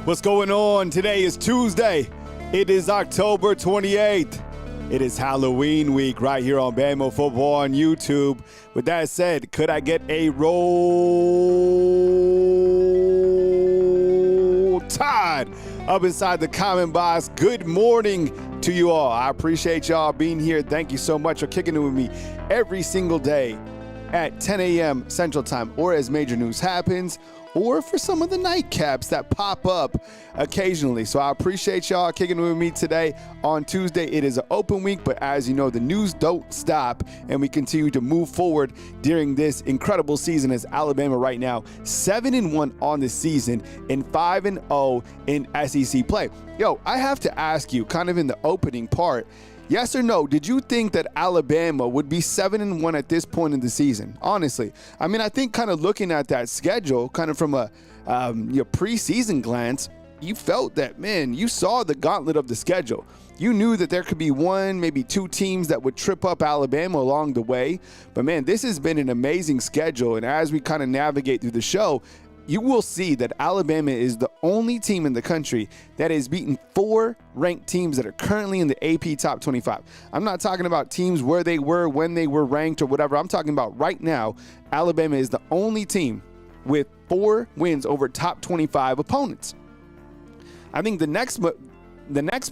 What's going on? Today is Tuesday. It is October 28th. It is Halloween week right here on Bama Football on YouTube. With that said, could I get a roll tide up inside the comment box? Good morning to you all. I appreciate y'all being here. Thank you so much for kicking it with me every single day at 10 a.m. Central Time, or as major news happens, or for some of the nightcaps that pop up occasionally. So I appreciate y'all kicking with me today on Tuesday. It is an open week, but as you know, the news don't stop, and we continue to move forward during this incredible season as Alabama right now 7-1 on the season and 5-0 in SEC play. Yo, I have to ask you, kind of in the opening part, yes or no, did you think that Alabama would be 7-1 at this point in the season? Honestly, I mean, I think kind of looking at that schedule, kind of from a your preseason glance, you felt that, man, you saw the gauntlet of the schedule. You knew that there could be one, maybe two teams that would trip up Alabama along the way. But, man, this has been an amazing schedule. And as we kind of navigate through the show, you will see that Alabama is the only team in the country that has beaten 4 ranked teams that are currently in the AP Top 25. I'm not talking about teams where they were when they were ranked or whatever. I'm talking about right now, Alabama is the only team with 4 wins over top 25 opponents. I think the next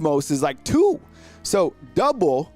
most is like 2. So double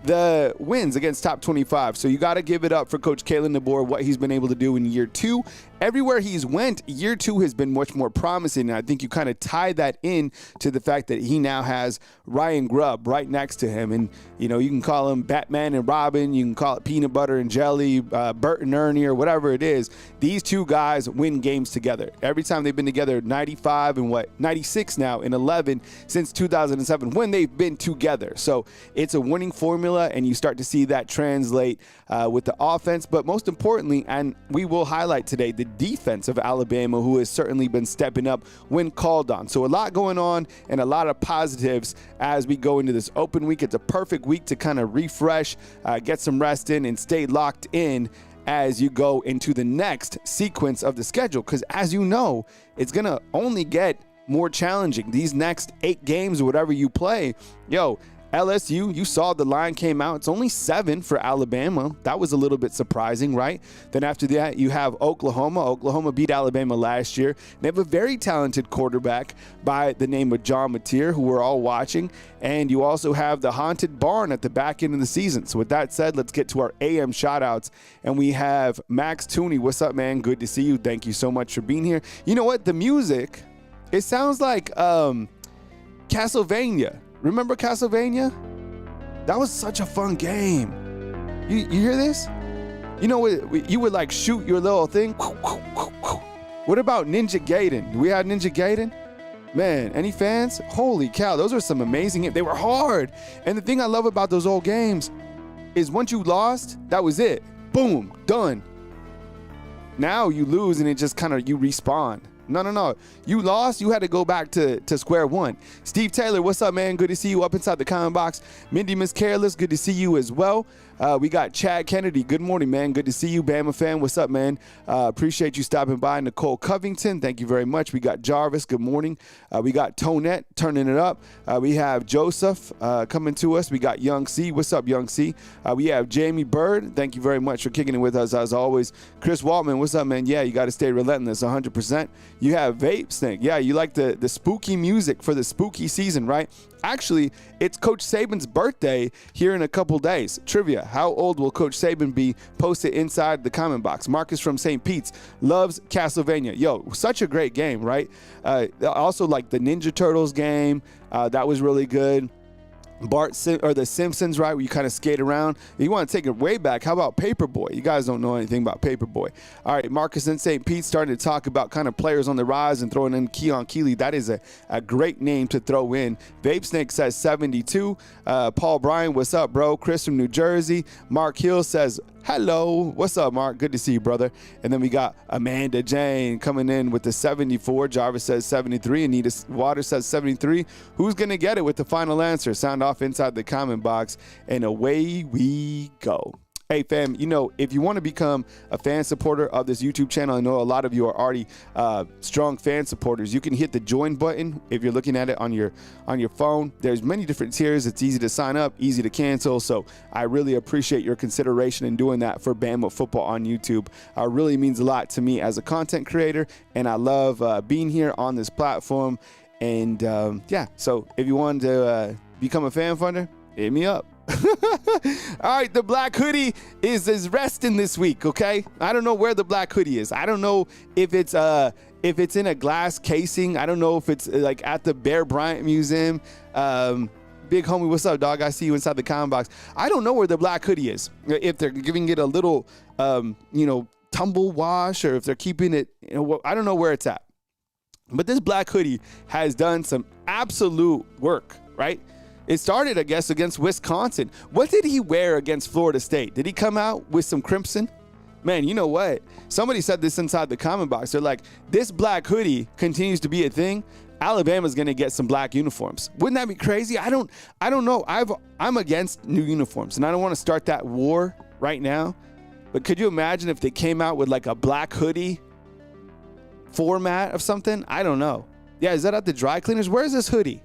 the wins against top 25. So you got to give it up for Coach Kalen DeBoer, what he's been able to do in year 2. Everywhere he's went, year 2 has been much more promising. And I think you kind of tie that in to the fact that he now has Ryan Grubb right next to him. And, you know, you can call him Batman and Robin. You can call it peanut butter and jelly, Bert and Ernie, or whatever it is. These two guys win games together. Every time they've been together, 95 and 96 now, and 11 since 2007 when they've been together. So it's a winning formula, and you start to see that translate with the offense. But most importantly, and we will highlight today, the defense of Alabama, who has certainly been stepping up when called on. So a lot going on and a lot of positives as we go into this open week. It's a perfect week to kind of refresh, get some rest in, and stay locked in as you go into the next sequence of the schedule. Because as you know, it's going to only get more challenging. These next 8 games or whatever you play, LSU, you saw the line came out. It's only 7 for Alabama. That was a little bit surprising, right? Then after that, you have Oklahoma. Oklahoma beat Alabama last year. They have a very talented quarterback by the name of John Mateer, who we're all watching. And you also have the Haunted Barn at the back end of the season. So with that said, let's get to our AM shout-outs. And we have Max Tooney. What's up, man? Good to see you. Thank you so much for being here. You know what? The music, it sounds like Castlevania. Remember Castlevania? That was such a fun game. You hear this? You know what? You would like shoot your little thing. What about Ninja Gaiden? We had Ninja Gaiden? Man, any fans? Holy cow, those are some amazing games. They were hard. And the thing I love about those old games is once you lost, that was it. Boom, done. Now you lose and it just kind of, you respawn. No. You lost. You had to go back to square one. Steve Taylor, what's up, man? Good to see you up inside the comment box. Mindy Miss Careless, good to see you as well. We got Chad Kennedy. Good morning, man. Good to see you. Bama fan, what's up, man? Appreciate you stopping by. Nicole Covington, thank you very much. We got Jarvis, good morning. We got Tonette, turning it up. We have Joseph coming to us. We got Young C. What's up, Young C? We have Jamie Bird. Thank you very much for kicking it with us as always. Chris Waltman, what's up, man? Yeah, you got to stay relentless, 100%. You have Vape Snake. Yeah, you like the spooky music for the spooky season, right? Actually, it's Coach Saban's birthday here in a couple days. Trivia, how old will Coach Saban be? Post it inside the comment box. Marcus from St. Pete's loves Castlevania. Yo, such a great game, right? Also, like the Ninja Turtles game, that was really good. The Simpsons, right, where you kind of skate around. If you want to take it way back, how about Paperboy? You guys don't know anything about Paperboy. All right, Marcus in St. Pete starting to talk about kind of players on the rise and throwing in Keon Keeley. That is a great name to throw in. Vape Snake says 72. Paul Bryan, what's up, bro? Chris from New Jersey. Mark Hill says, hello. What's up, Mark? Good to see you, brother. And then we got Amanda Jane coming in with the 74. Jarvis says 73. Anita Waters says 73. Who's going to get it with the final answer? Sound off inside the comment box, and away we go. Hey, fam, if you want to become a fan supporter of this YouTube channel, I know a lot of you are already strong fan supporters. You can hit the join button if you're looking at it on your phone. There's many different tiers. It's easy to sign up, easy to cancel. So I really appreciate your consideration in doing that for Bama football on YouTube. It really means a lot to me as a content creator, and I love being here on this platform. And yeah, so if you want to become a fan funder, hit me up. All right, the black hoodie is resting this week, okay? I don't know where the black hoodie is. I don't know if it's in a glass casing. I don't know if it's like at the Bear Bryant Museum. Big homie, what's up, dog? I see you inside the comment box. I don't know where the black hoodie is. If they're giving it a little tumble wash, or if they're keeping it, I don't know where it's at. But this black hoodie has done some absolute work, right? It started, I guess, against Wisconsin. What did he wear against Florida State? Did he come out with some crimson? Man, you know what? Somebody said this inside the comment box. They're like, this black hoodie continues to be a thing. Alabama's going to get some black uniforms. Wouldn't that be crazy? I don't know. I'm against new uniforms, and I don't want to start that war right now. But could you imagine if they came out with like a black hoodie format of something? I don't know. Yeah, is that at the dry cleaners? Where's this hoodie?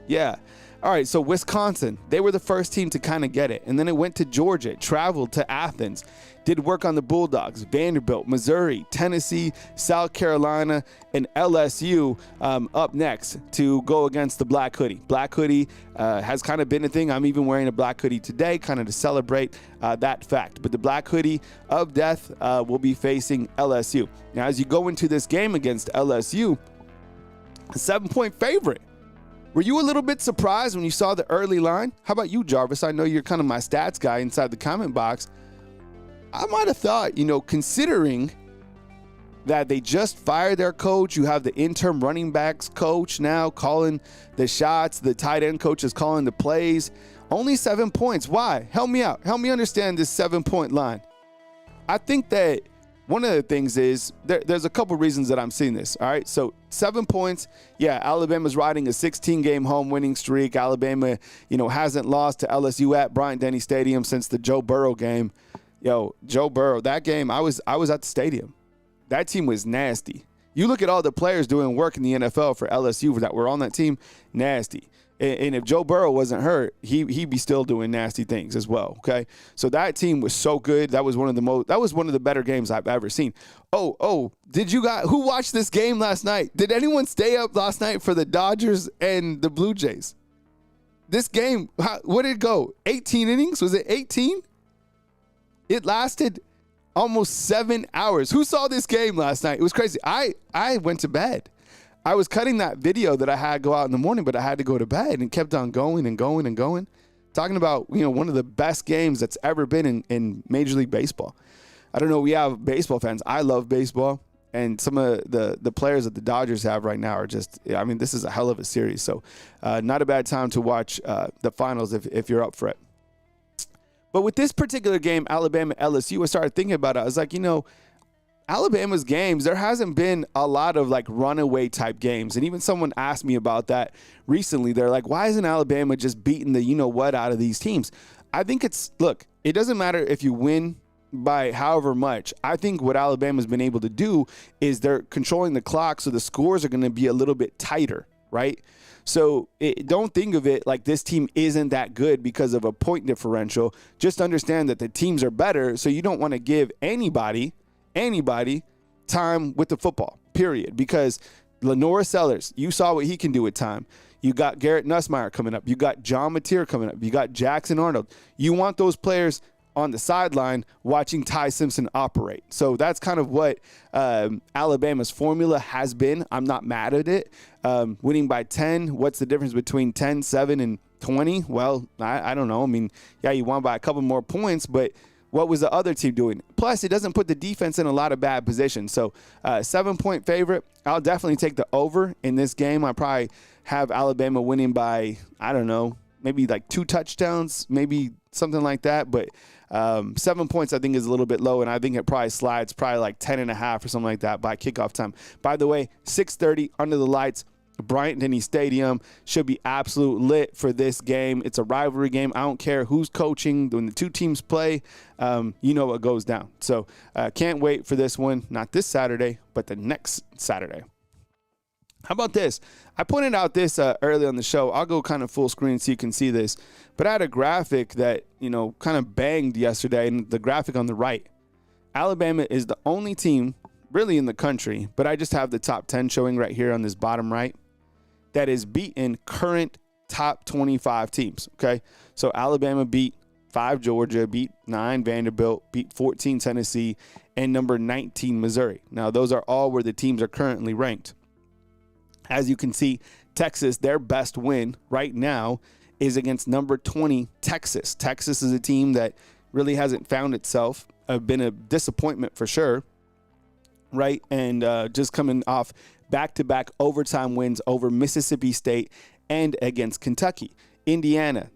Yeah. All right, so Wisconsin, they were the first team to kind of get it. And then it went to Georgia, traveled to Athens, did work on the Bulldogs, Vanderbilt, Missouri, Tennessee, South Carolina, and LSU up next to go against the black hoodie. Black hoodie has kind of been a thing. I'm even wearing a black hoodie today, kind of to celebrate that fact. But the black hoodie of death will be facing LSU. Now, as you go into this game against LSU, a 7-point favorite. Were you a little bit surprised when you saw the early line? How about you, Jarvis? I know you're kind of my stats guy inside the comment box. I might have thought, considering that they just fired their coach, you have the interim running backs coach now calling the shots, the tight end coach is calling the plays. Only 7 points. Why? Help me out. Help me understand this 7-point line. I think that one of the things is there's a couple reasons that I'm seeing this. All right, so 7 points. Yeah, Alabama's riding a 16-game home winning streak. Alabama, hasn't lost to LSU at Bryant-Denny Stadium since the Joe Burrow game. Joe Burrow, that game, I was at the stadium. That team was nasty. You look at all the players doing work in the NFL for LSU that were on that team, nasty. And if Joe Burrow wasn't hurt, he'd be still doing nasty things as well. Okay, so that team was so good. That was one of the better games I've ever seen. Who watched this game last night? Did anyone stay up last night for the Dodgers and the Blue Jays? This game, what did it go? 18 innings? Was it 18? It lasted almost 7 hours. Who saw this game last night? It was crazy. I went to bed. I was cutting that video that I had go out in the morning, but I had to go to bed and kept on going and going and going. Talking about, one of the best games that's ever been in Major League Baseball. I don't know. We have baseball fans. I love baseball. And some of the players that the Dodgers have right now are just, this is a hell of a series. So not a bad time to watch the finals if you're up for it. But with this particular game, Alabama, LSU, I started thinking about it. I was like, Alabama's games, there hasn't been a lot of like runaway type games. And even someone asked me about that recently. They're like, why isn't Alabama just beating the what out of these teams? I think it doesn't matter if you win by however much. I think what Alabama's been able to do is they're controlling the clock, so the scores are going to be a little bit tighter, right? So don't think of it like this team isn't that good because of a point differential. Just understand that the teams are better, so you don't want to give anybody time with the football, period. Because Lenora Sellers, you saw what he can do with time. You got Garrett Nussmeier coming up. You got John Mateer coming up. You got Jackson Arnold. You want those players on the sideline watching Ty Simpson operate. So that's kind of what Alabama's formula has been. I'm not mad at it. Winning by 10, what's the difference between 10, 7, and 20? Well, I don't know. You won by a couple more points, but what was the other team doing? Plus, it doesn't put the defense in a lot of bad positions. So 7-point favorite. I'll definitely take the over in this game. I probably have Alabama winning by, I don't know, maybe like 2 touchdowns, maybe something like that. But 7 points I think is a little bit low, and I think it probably slides probably like 10.5 or something like that by kickoff time. By the way, 6:30 under the lights. Bryant-Denny Stadium should be absolute lit for this game. It's a rivalry game. I don't care who's coaching. When the two teams play, you know what goes down. So can't wait for this one. Not this Saturday, but the next Saturday. How about this? I pointed out this early on the show. I'll go kind of full screen so you can see this. But I had a graphic that, kind of banged yesterday, and the graphic on the right. Alabama is the only team really in the country, but I just have the top 10 showing right here on this bottom right, that is beaten current top 25 teams, okay? So Alabama beat 5 Georgia, beat 9 Vanderbilt, beat 14 Tennessee, and number 19 Missouri. Now, those are all where the teams are currently ranked. As you can see, Texas, their best win right now is against number 20 Texas. Texas is a team that really hasn't found itself, been a disappointment for sure, right? And just coming off back-to-back overtime wins over Mississippi State and against Kentucky. Indiana,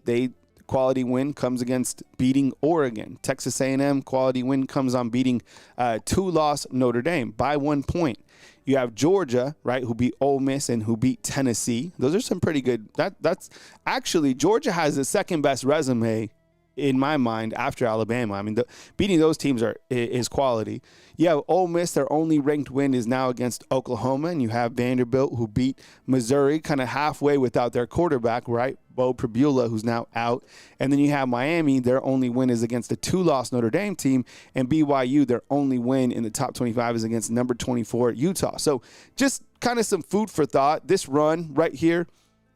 quality win comes against beating Oregon. Texas A&M quality win comes on beating 2-loss Notre Dame by 1 point. You have Georgia, right, who beat Ole Miss and who beat Tennessee. Those are some pretty good. That's actually, Georgia has the second best resume in my mind after Alabama. I mean, beating those teams is quality. You have Ole Miss, their only ranked win is now against Oklahoma, and you have Vanderbilt, who beat Missouri kind of halfway without their quarterback, right, Bo Pribula, who's now out. And then you have Miami, their only win is against a 2-loss Notre Dame team, and BYU, their only win in the top 25 is against number 24 Utah. So just kind of some food for thought. This run right here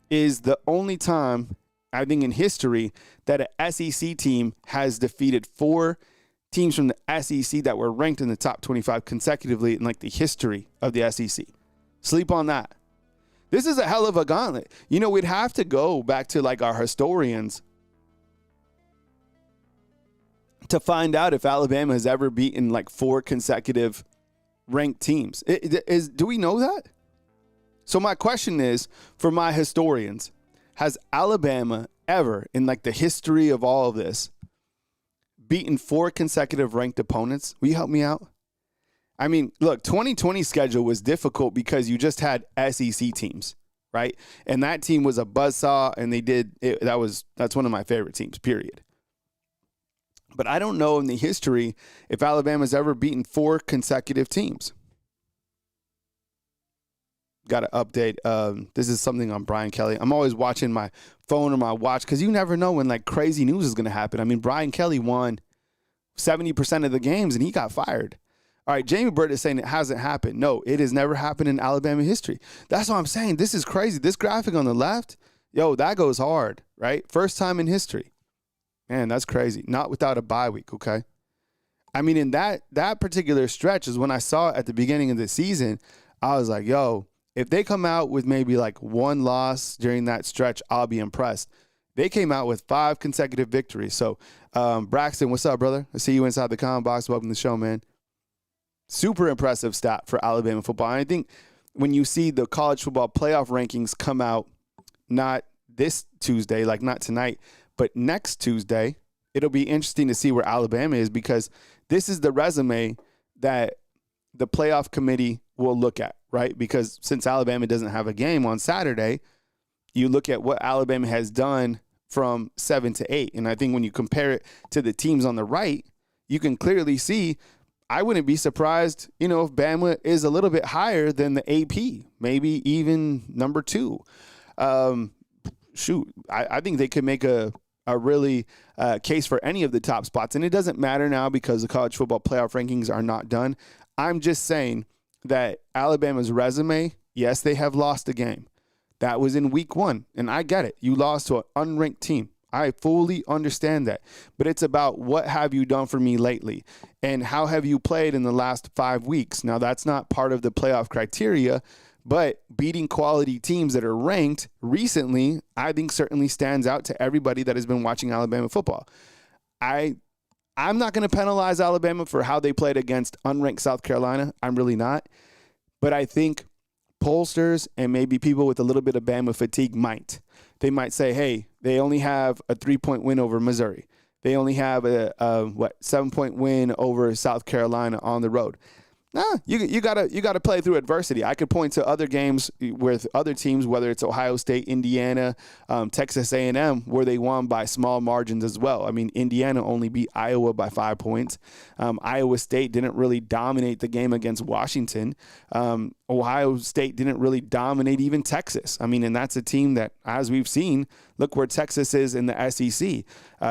is the only time, I think, in history that an SEC team has defeated 4 teams from the SEC that were ranked in the top 25 consecutively in like the history of the SEC. Sleep on that. This is a hell of a gauntlet. We'd have to go back to like our historians to find out if Alabama has ever beaten like 4 consecutive ranked teams. Do we know that? So my question is, for my historians, has Alabama ever in like the history of all of this beaten 4 consecutive ranked opponents? Will you help me out? I mean, look, 2020 schedule was difficult because you just had SEC teams, right? And that team was a buzzsaw, and they did it. That's one of my favorite teams, period. But I don't know in the history if Alabama's ever beaten 4 consecutive teams. Got to update. This is something on Brian Kelly. I'm always watching my phone or my watch because you never know when like crazy news is going to happen. I mean, Brian Kelly won 70% of the games and he got fired. All right, Jamie Bird is saying it hasn't happened. No, it has never happened in Alabama history. That's what I'm saying. This is crazy. This graphic on the left, that goes hard, right? First time in history. Man, that's crazy. Not without a bye week, okay? I mean, in that particular stretch is when I saw it at the beginning of the season, I was like, if they come out with maybe like 1 loss during that stretch, I'll be impressed. They came out with 5 consecutive victories. So, Braxton, what's up, brother? I see you inside the comment box. Welcome to the show, man. Super impressive stat for Alabama football. And I think when you see the college football playoff rankings come out, not this Tuesday, like not tonight, but next Tuesday, it'll be interesting to see where Alabama is, because this is the resume that the playoff committee will look at, right? Because since Alabama doesn't have a game on Saturday, you look at what Alabama has done from 7 to 8. And I think when you compare it to the teams on the right, you can clearly see, I wouldn't be surprised, if Bama is a little bit higher than the AP, maybe even number 2. I think they could make a really case for any of the top spots. And it doesn't matter now because the college football playoff rankings are not done. I'm just saying that Alabama's resume, yes, they have lost a game. That was in week 1, and I get it. You lost to an unranked team. I fully understand that. But it's about what have you done for me lately, and how have you played in the last 5 weeks. Now, that's not part of the playoff criteria, but beating quality teams that are ranked recently, I think certainly stands out to everybody that has been watching Alabama football. I'm not going to penalize Alabama for how they played against unranked South Carolina. I'm really not. But I think pollsters and maybe people with a little bit of Bama fatigue might. They might say, hey, they only have a 3-point win over Missouri. They only have a 7-point win over South Carolina on the road. Nah, you gotta play through adversity. I could point to other games with other teams, whether it's Ohio State, Indiana, Texas A&M, where they won by small margins as well. I mean, Indiana only beat Iowa by 5 points. Iowa State didn't really dominate the game against Washington. Ohio State didn't really dominate even Texas. I mean, and that's a team that, as we've seen, look where Texas is in the SEC.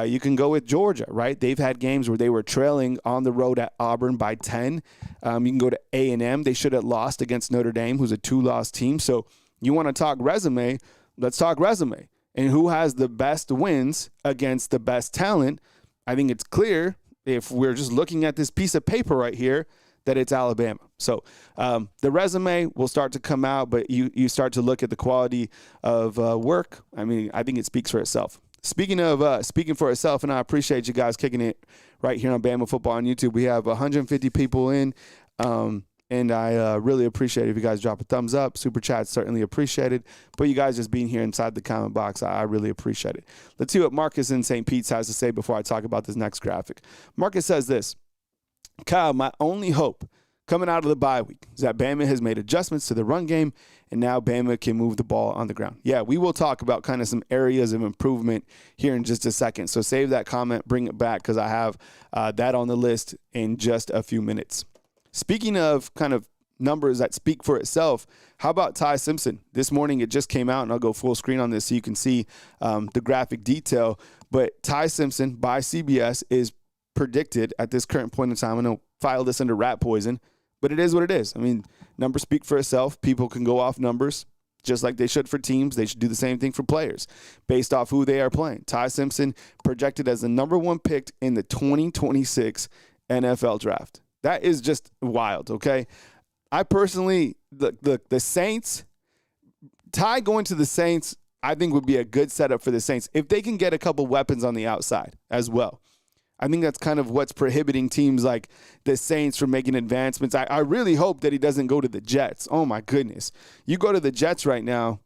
You can go with Georgia, right? They've had games where they were trailing on the road at Auburn by 10. You can go to A&M. They should have lost against Notre Dame, who's a 2-loss team. So you want to talk resume, let's talk resume. And who has the best wins against the best talent? I think it's clear, if we're just looking at this piece of paper right here, that it's Alabama. So the resume will start to come out, but you start to look at the quality of work. I mean, I think it speaks for itself. Speaking of speaking for itself, and I appreciate you guys kicking it right here on Bama Football on YouTube. We have 150 people in, and I really appreciate it if you guys drop a thumbs up. Super chat certainly appreciated. But you guys just being here inside the comment box, I really appreciate it. Let's see what Marcus in St. Pete's has to say before I talk about this next graphic. Marcus says this: Kyle, my only hope coming out of the bye week is that Bama has made adjustments to the run game, and now Bama can move the ball on the ground. Yeah, we will talk about kind of some areas of improvement here in just a second. So save that comment, bring it back, because I have that on the list in just a few minutes. Speaking of kind of numbers that speak for itself, how about Ty Simpson? This morning it just came out, and I'll go full screen on this so you can see the graphic detail. But Ty Simpson by CBS is predicted at this current point in time. I'm going to file this under rat poison, but it is what it is. I mean, numbers speak for itself. People can go off numbers just like they should for teams. They should do the same thing for players based off who they are playing. Ty Simpson projected as the number 1 pick in the 2026 NFL draft. That is just wild, okay? I personally, the Saints, Ty going to the Saints, I think would be a good setup for the Saints if they can get a couple weapons on the outside as well. I think that's kind of what's prohibiting teams like the Saints from making advancements. I really hope that he doesn't go to the Jets. Oh, my goodness. You go to the Jets right now,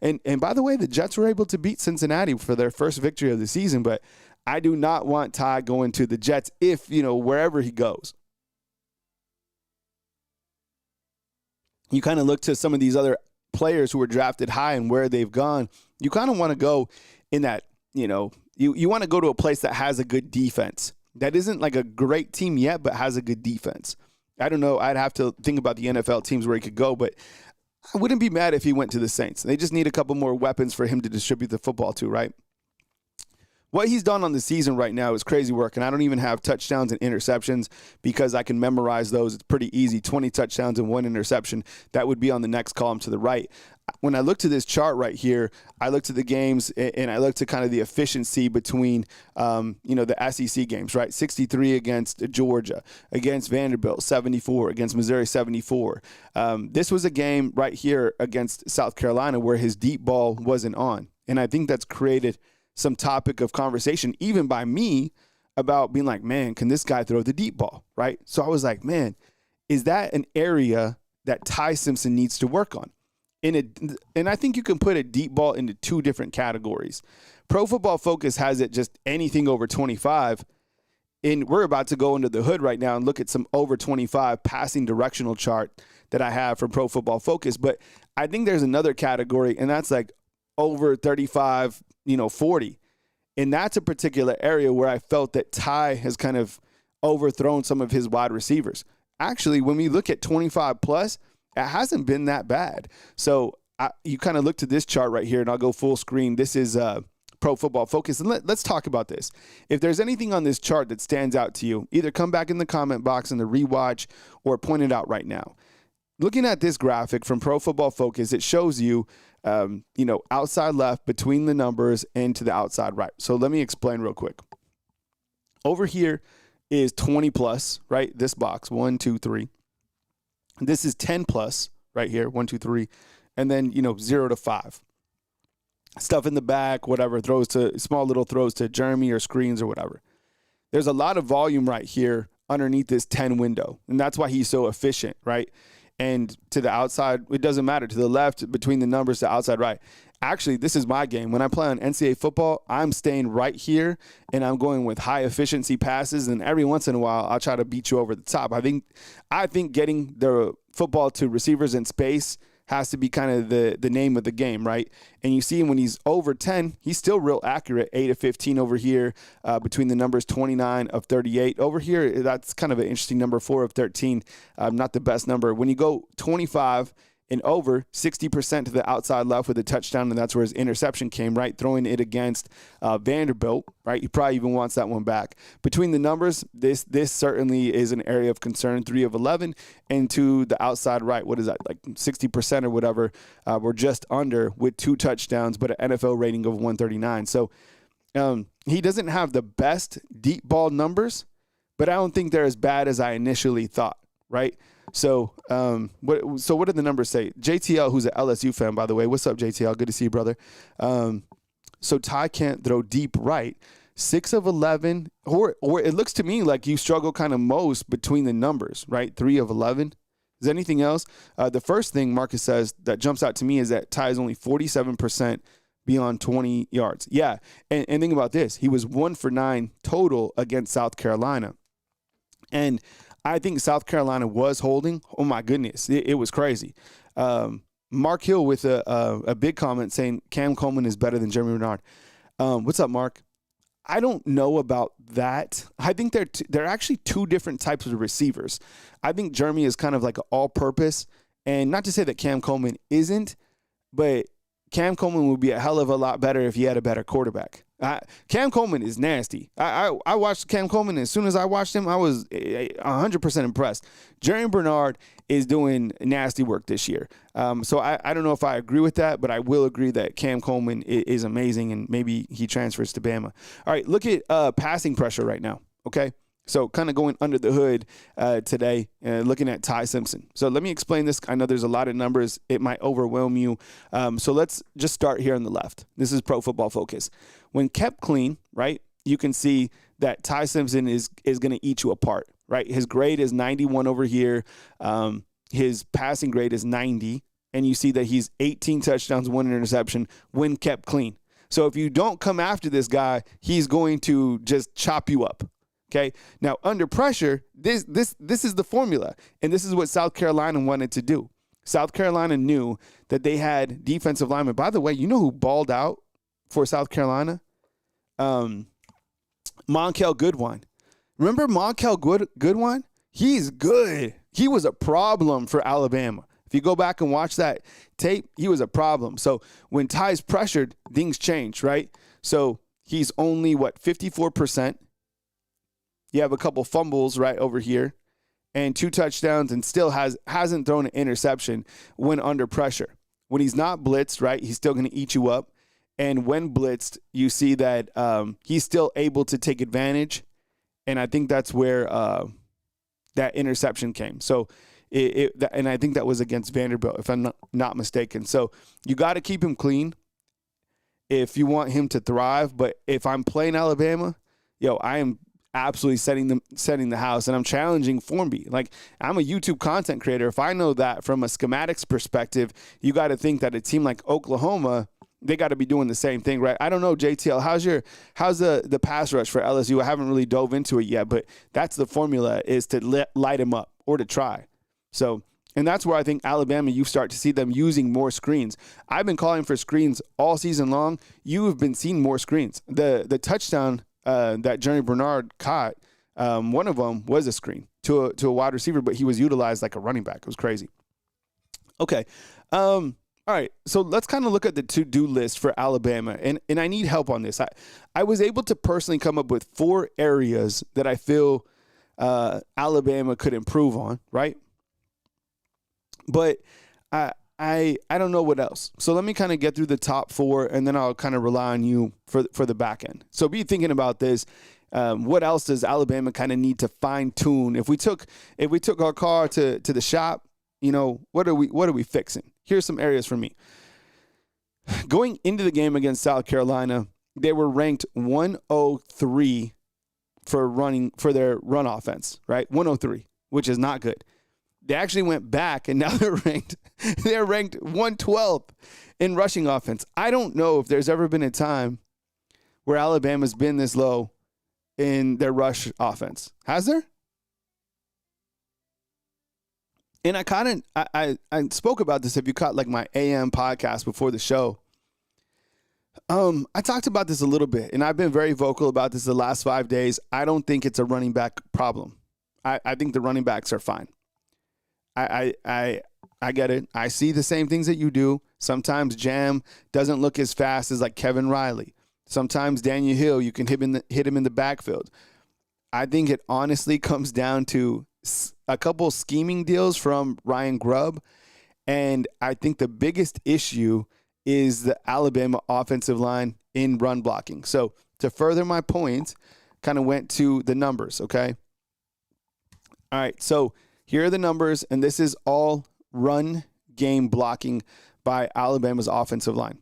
and by the way, the Jets were able to beat Cincinnati for their first victory of the season, but I do not want Ty going to the Jets if, wherever he goes. You kind of look to some of these other players who were drafted high and where they've gone. You kind of want to go in that, you want to go to a place that has a good defense. That isn't like a great team yet, but has a good defense. I don't know. I'd have to think about the NFL teams where he could go, but I wouldn't be mad if he went to the Saints. They just need a couple more weapons for him to distribute the football to, right? What he's done on the season right now is crazy work, and I don't even have touchdowns and interceptions because I can memorize those. It's pretty easy, 20 touchdowns and 1 interception. That would be on the next column to the right. When I look to this chart right here, I look to the games, and I look to kind of the efficiency between, the SEC games, right? 63 against Georgia, against Vanderbilt, 74, against Missouri, 74. This was a game right here against South Carolina where his deep ball wasn't on, and I think that's created some topic of conversation, even by me, about being like, man, can this guy throw the deep ball, right? So I was like, man, is that an area that Ty Simpson needs to work on? And I think you can put a deep ball into 2 different categories. Pro Football Focus has it just anything over 25, and we're about to go into the hood right now and look at some over 25 passing directional chart that I have from Pro Football Focus. But I think there's another category, and that's like over 35, 40. And that's a particular area where I felt that Ty has kind of overthrown some of his wide receivers. Actually, when we look at 25 plus, it hasn't been that bad. So you kind of look to this chart right here, and I'll go full screen. This is Pro Football Focus. And let's talk about this. If there's anything on this chart that stands out to you, either come back in the comment box in the rewatch or point it out right now. Looking at this graphic from Pro Football Focus, it shows you, outside left between the numbers and to the outside right. So let me explain real quick. Over here is 20 plus, right? This box, 1, 2, 3. This is 10 plus right here, 1, 2, 3. And then, 0 to 5. Stuff in the back, whatever, small little throws to Jeremy or screens or whatever. There's a lot of volume right here underneath this 10 window. And that's why he's so efficient, right? And to the outside, it doesn't matter. To the left, between the numbers, to outside right. Actually, this is my game. When I play on NCAA football, I'm staying right here, and I'm going with high efficiency passes. And every once in a while, I'll try to beat you over the top. I think getting the football to receivers in space has to be kind of the name of the game, right? And you see him when he's over 10, he's still real accurate, 8 of 15 over here, between the numbers 29 of 38. Over here, that's kind of an interesting number, 4 of 13, not the best number. When you go 25 and over, 60% to the outside left with a touchdown, and that's where his interception came, right? Throwing it against Vanderbilt, right? He probably even wants that one back. Between the numbers, this certainly is an area of concern, 3 of 11, and to the outside right, what is that, like 60% or whatever, we're just under with 2 touchdowns, but an NFL rating of 139. So he doesn't have the best deep ball numbers, but I don't think they're as bad as I initially thought, right? So what did the numbers say? JTL, who's an LSU fan, by the way. What's up, JTL? Good to see you, brother. So Ty can't throw deep right. 6 of 11, or it looks to me like you struggle kind of most between the numbers, right? 3 of 11. Is there anything else? The first thing Marcus says that jumps out to me is that Ty is only 47% beyond 20 yards. Yeah, and think about this. He was 1 for 9 total against South Carolina. And I think South Carolina was holding. Oh, my goodness. It was crazy. Mark Hill with a big comment saying Cam Coleman is better than Jeremy Bernard. What's up, Mark? I don't know about that. I think they're actually 2 different types of receivers. I think Jeremy is kind of like an all-purpose. And not to say that Cam Coleman isn't, but Cam Coleman would be a hell of a lot better if he had a better quarterback. Cam Coleman is nasty. I watched Cam Coleman, and as soon as I watched him, I was 100% impressed. Jeremy Bernard is doing nasty work this year. So I don't know if I agree with that, but I will agree that Cam Coleman is amazing, and maybe he transfers to Bama. All right, look at passing pressure right now, okay? So kind of going under the hood today, looking at Ty Simpson. So let me explain this. I know there's a lot of numbers. It might overwhelm you. So let's just start here on the left. This is Pro Football Focus. When kept clean, right, you can see that Ty Simpson is going to eat you apart, right? His grade is 91 over here. His passing grade is 90. And you see that he's 18 touchdowns, 1 interception when kept clean. So if you don't come after this guy, he's going to just chop you up. Okay. Now, under pressure, this is the formula, and this is what South Carolina wanted to do. South Carolina knew that they had defensive linemen. By the way, you know who balled out for South Carolina? Monkel Goodwine. Remember Monkel Goodwine? He's good. He was a problem for Alabama. If you go back and watch that tape, he was a problem. So when Ty's pressured, things change, right? So he's only, 54%. You have a couple fumbles right over here and 2 touchdowns, and still hasn't thrown an interception when under pressure. When he's not blitzed, right, he's still going to eat you up. And when blitzed, you see that he's still able to take advantage. And I think that's where that interception came. So, and I think that was against Vanderbilt, if I'm not mistaken. So you got to keep him clean if you want him to thrive. But if I'm playing Alabama, I am absolutely setting the house, and I'm challenging Formby. Like, I'm a YouTube content creator. If I know that from a schematics perspective, you got to think that a team like Oklahoma, they got to be doing the same thing, right? I don't know, JTL, how's the pass rush for LSU? I haven't really dove into it yet, but that's the formula, is to light him up or to try. So, and that's where I think Alabama, you start to see them using more screens. I've been calling for screens all season long. You have been seeing more screens. The touchdown that Jeremy Bernard caught, one of them was a screen to a wide receiver, but he was utilized like a running back. It was crazy. Okay. All right. So let's kind of look at the to-do list for Alabama. And I need help on this. I was able to personally come up with 4 areas that I feel Alabama could improve on, right? But I don't know what else. So let me kind of get through the top 4, and then I'll kind of rely on you for the back end. So be thinking about this. What else does Alabama kind of need to fine tune? If we took our car to the shop, what are we fixing? Here's some areas for me. Going into the game against South Carolina, they were ranked 103 for their run offense, right? 103, which is not good. They actually went back, and now they're ranked 112th in rushing offense. I don't know if there's ever been a time where Alabama's been this low in their rush offense. Has there? And I spoke about this if you caught like my AM podcast before the show. I talked about this a little bit, and I've been very vocal about this the last 5 days. I don't think it's a running back problem. I think the running backs are fine. I get it. I see the same things that you do. Sometimes Jam doesn't look as fast as like Kevin Riley. Sometimes Daniel Hill, you can hit him in the backfield. I think it honestly comes down to a couple scheming deals from Ryan Grubb, and I think the biggest issue is the Alabama offensive line in run blocking. So to further my point, kind of went to the numbers, okay? All right, so here are the numbers, and this is all run game blocking by Alabama's offensive line.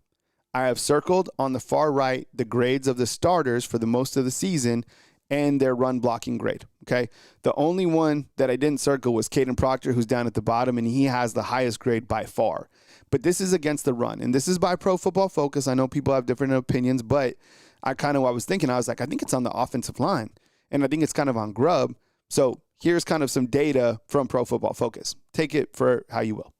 I have circled on the far right the grades of the starters for the most of the season and their run blocking grade, okay? The only one that I didn't circle was Caden Proctor, who's down at the bottom, and he has the highest grade by far. But this is against the run, and this is by Pro Football Focus. I know people have different opinions, but I was thinking, I was like, I think it's on the offensive line, and I think it's kind of on Grubb. So here's kind of some data from Pro Football Focus. Take it for how you will.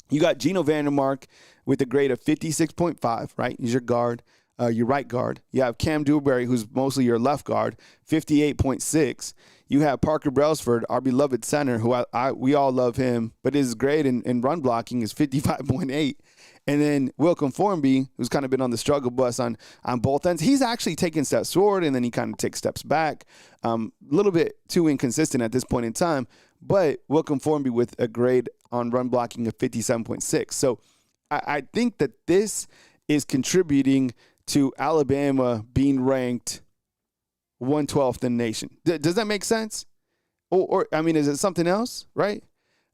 You got Geno Vandermark with a grade of 56.5, right? He's your guard, your right guard. You have Cam Dewberry, who's mostly your left guard, 58.6. You have Parker Brailsford, our beloved center, who we all love him, but his grade in run blocking is 55.8. And then Wilcom Formby, who's kind of been on the struggle bus on both ends. He's actually taking steps forward, and then he kind of takes steps back. A little bit too inconsistent at this point in time, but Wilcom Formby with a grade on run blocking of 57.6. So I think that this is contributing to Alabama being ranked 112th in the nation. Does that make sense? Or I mean, is it something else, right?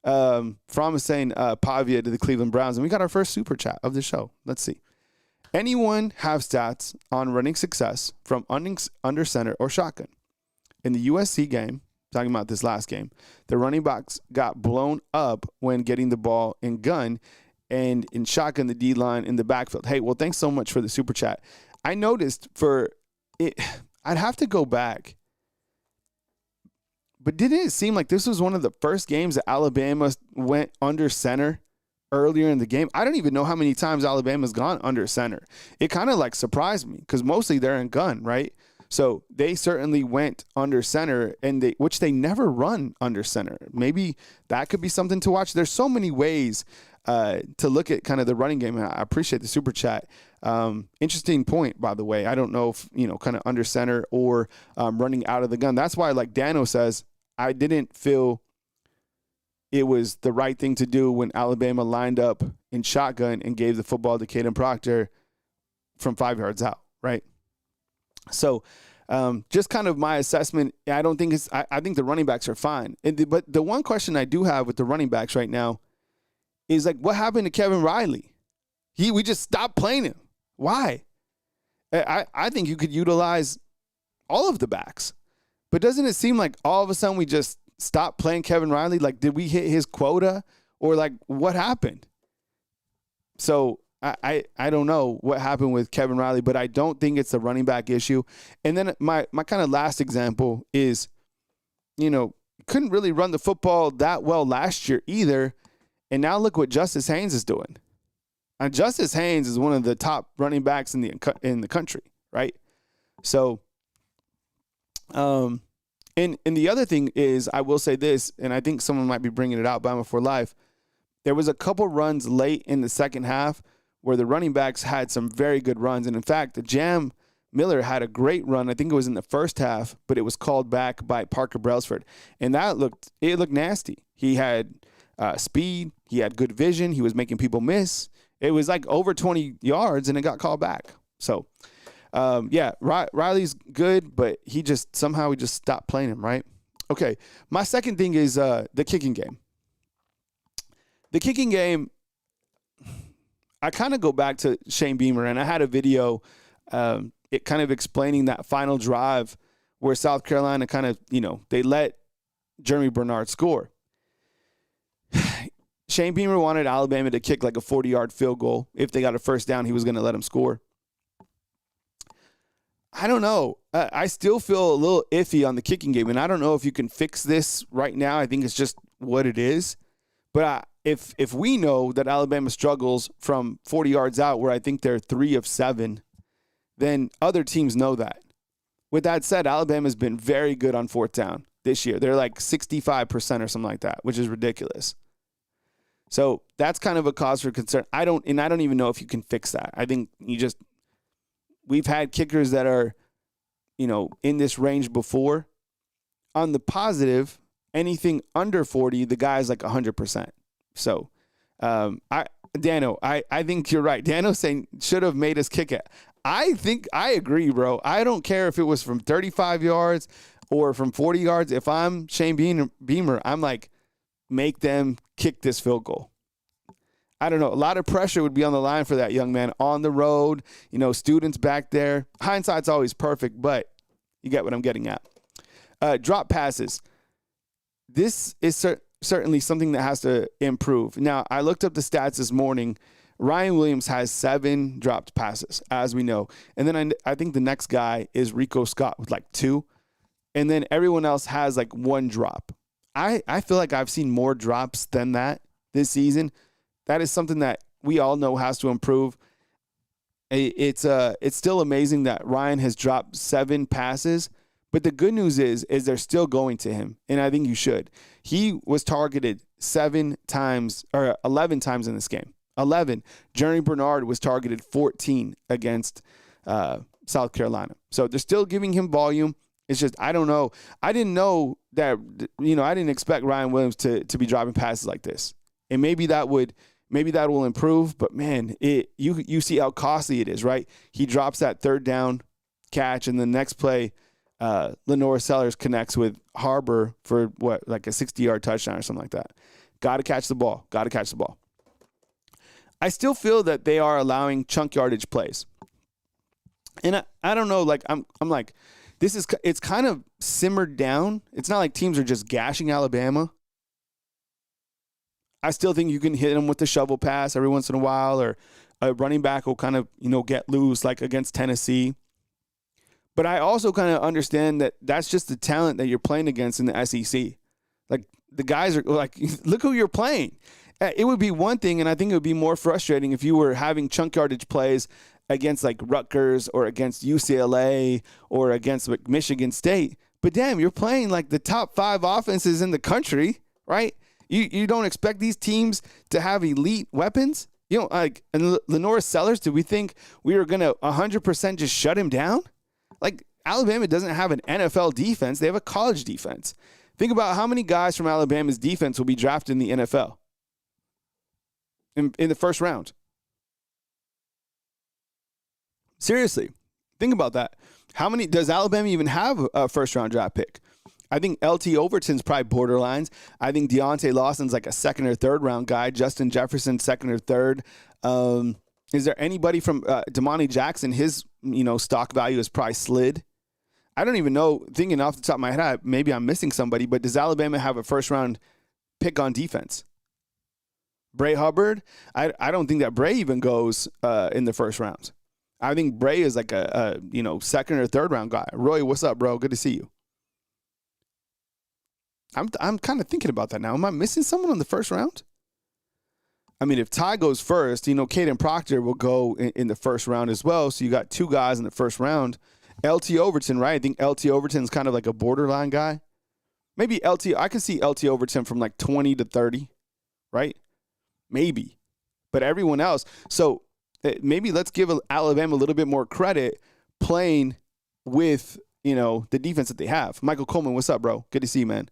From is saying Pavia to the Cleveland Browns, and we got our first super chat of the show. Let's see. Anyone have stats on running success from under center or shotgun? In the USC game, talking about this last game, the running backs got blown up when getting the ball in gun, and in shotgun, the D-line in the backfield. Hey, well, thanks so much for the super chat. I noticed for it, I'd have to go back, but didn't it seem like this was one of the first games that Alabama went under center earlier in the game? I don't even know how many times Alabama's gone under center. It kind of like surprised me because mostly they're in gun, right? So they certainly went under center, and which they never run under center. Maybe that could be something to watch. There's so many ways to look at kind of the running game. And I appreciate the super chat. Interesting point, by the way. I don't know if, kind of under center or running out of the gun. That's why, like Dano says, I didn't feel it was the right thing to do when Alabama lined up in shotgun and gave the football to Caden Proctor from 5 yards out, right? So just kind of my assessment, I don't think I think the running backs are fine. But the one question I do have with the running backs right now is like, what happened to Kevin Riley? We just stopped playing him. Why? I think you could utilize all of the backs. But doesn't it seem like all of a sudden we just stopped playing Kevin Riley? Like, did we hit his quota? Or like, what happened? So I don't know what happened with Kevin Riley, but I don't think it's a running back issue. And then my kind of last example is, couldn't really run the football that well last year either. And now look what Justice Haynes is doing. And Justice Haynes is one of the top running backs in the country, right? So, and the other thing is, I will say this, and I think someone might be bringing it out, Bama for Life. There was a couple runs late in the second half where the running backs had some very good runs. And in fact, the Jam Miller had a great run. I think it was in the first half, but it was called back by Parker Brailsford. And it looked nasty. He had speed. He had good vision. He was making people miss. It was like over 20 yards, and it got called back. So, Riley's good, but he just stopped playing him, right? Okay, my second thing is the kicking game. The kicking game, I kind of go back to Shane Beamer, and I had a video it kind of explaining that final drive where South Carolina kind of, they let Jeremy Bernard score. Shane Beamer wanted Alabama to kick like a 40-yard field goal. If they got a first down, he was going to let them score. I don't know. I still feel a little iffy on the kicking game, and I don't know if you can fix this right now. I think it's just what it is. But if we know that Alabama struggles from 40 yards out, where I think they're 3 of 7, then other teams know that. With that said, Alabama's been very good on fourth down this year. They're like 65% or something like that, which is ridiculous. So that's kind of a cause for concern. I don't even know if you can fix that. I think we've had kickers that are, in this range before. On the positive, anything under 40, the guy's like 100%. So, Dano, I think you're right. Dano's saying should have made us kick it. I think I agree, bro. I don't care if it was from 35 yards or from 40 yards. If I'm Shane Beamer, I'm like, make them kick this field goal. I don't know. A lot of pressure would be on the line for that young man on the road. Students back there. Hindsight's always perfect, but you get what I'm getting at. Drop passes. This is certainly something that has to improve. Now, I looked up the stats this morning. Ryan Williams has 7 dropped passes, as we know. And then I think the next guy is Rico Scott with like 2. And then everyone else has like 1 drop. I feel like I've seen more drops than that this season. That is something that we all know has to improve. It's still amazing that Ryan has dropped 7 passes, but the good news is they're still going to him, and I think you should. He was targeted 7 times or 11 times in this game. 11. Jeremy Bernard was targeted 14 against South Carolina. So they're still giving him volume. It's just, I don't know. I didn't know that, I didn't expect Ryan Williams to be dropping passes like this. And maybe that will improve, but man, you see how costly it is, right? He drops that third down catch, and the next play, Lenore Sellers connects with Harbor for like a 60-yard touchdown or something like that. Got to catch the ball. I still feel that they are allowing chunk yardage plays. And I don't know, like I'm like, it's kind of simmered down. It's not like teams are just gashing Alabama. I still think you can hit them with the shovel pass every once in a while, or a running back will kind of, get loose like against Tennessee. But I also kind of understand that that's just the talent that you're playing against in the SEC. Like, the guys are like, look who you're playing. It would be one thing, and I think it would be more frustrating if you were having chunk yardage plays against like Rutgers or against UCLA or against like Michigan State. But damn, you're playing like the top 5 offenses in the country, right? You don't expect these teams to have elite weapons? Like, and Lenore Sellers, do we think we are going to 100% just shut him down? Like, Alabama doesn't have an NFL defense. They have a college defense. Think about how many guys from Alabama's defense will be drafted in the NFL in the first round. Seriously, think about that. How many does Alabama even have a first-round draft pick? I think LT Overton's probably borderlines. I think Deontay Lawson's like a 2nd or 3rd round guy. Justin Jefferson, 2nd or 3rd. Is there anybody from Damani Jackson? His stock value is probably slid. I don't even know. Thinking off the top of my head, maybe I'm missing somebody. But does Alabama have a first-round pick on defense? Bray Hubbard? I don't think that Bray even goes in the first round. I think Bray is like a 2nd or 3rd round guy. Roy, what's up, bro? Good to see you. I'm kind of thinking about that now. Am I missing someone in the first round? I mean, if Ty goes first, Caden Proctor will go in the first round as well. So you got 2 guys in the first round. LT Overton, right? I think LT Overton's kind of like a borderline guy. Maybe I can see LT Overton from like 20 to 30, right? Maybe. But everyone else. So maybe let's give Alabama a little bit more credit playing with, the defense that they have. Michael Coleman, what's up, bro? Good to see you, man.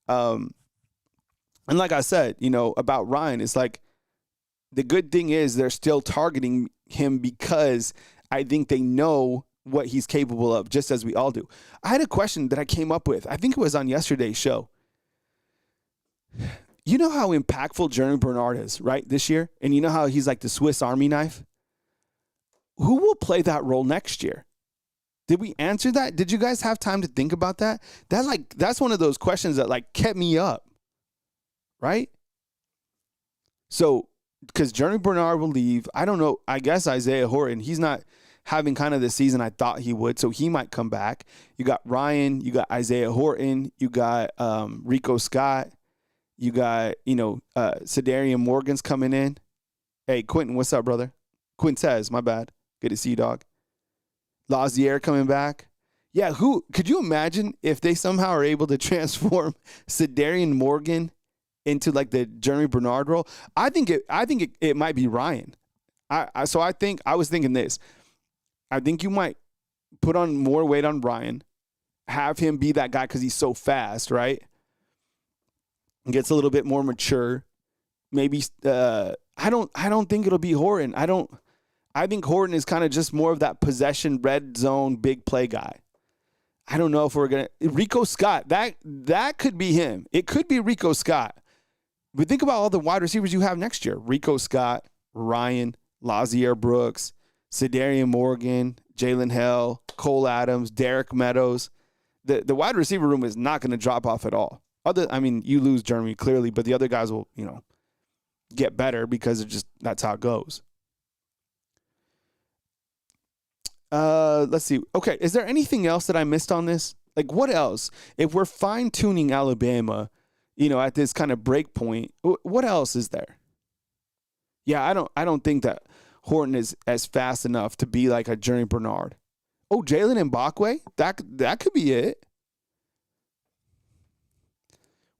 And like I said, about Ryan, it's like the good thing is they're still targeting him because I think they know what he's capable of, just as we all do. I had a question that I came up with. I think it was on yesterday's show. You know how impactful Jeremy Bernard is, right, this year? And you know how he's like the Swiss Army knife? Who will play that role next year? Did we answer that? Did you guys have time to think about that? That's one of those questions that like kept me up, right? So, because Jeremy Bernard will leave, I don't know. I guess Isaiah Horton, he's not having kind of the season I thought he would, so he might come back. You got Ryan, you got Isaiah Horton, you got Rico Scott, you got Sedarian Morgan's coming in. Hey, Quentin, what's up, brother? Quintez, my bad. Good to see you, dog. Lazier coming back. Yeah, who could you imagine if they somehow are able to transform Sedarian Morgan into like the Jeremy Bernard role? I think it might be Ryan. I was thinking this. I think you might put on more weight on Ryan, have him be that guy because he's so fast, right? And gets a little bit more mature. Maybe I don't think it'll be Horton. I think Horton is kind of just more of that possession, red zone, big play guy. I don't know if we're gonna Rico Scott. That could be him. It could be Rico Scott. But think about all the wide receivers you have next year: Rico Scott, Ryan, Lazier Brooks, Sedarian Morgan, Jalen Hell, Cole Adams, Derek Meadows. The wide receiver room is not going to drop off at all. You lose Jeremy clearly, but the other guys will, get better because that's how it goes. Let's see. Okay, is there anything else that I missed on this? Like, what else? If we're fine-tuning Alabama, at this kind of break point, what else is there? Yeah, I don't think that Horton is as fast enough to be like a Jeremy Bernard. Oh, Jalen Mbakwe? That could be it.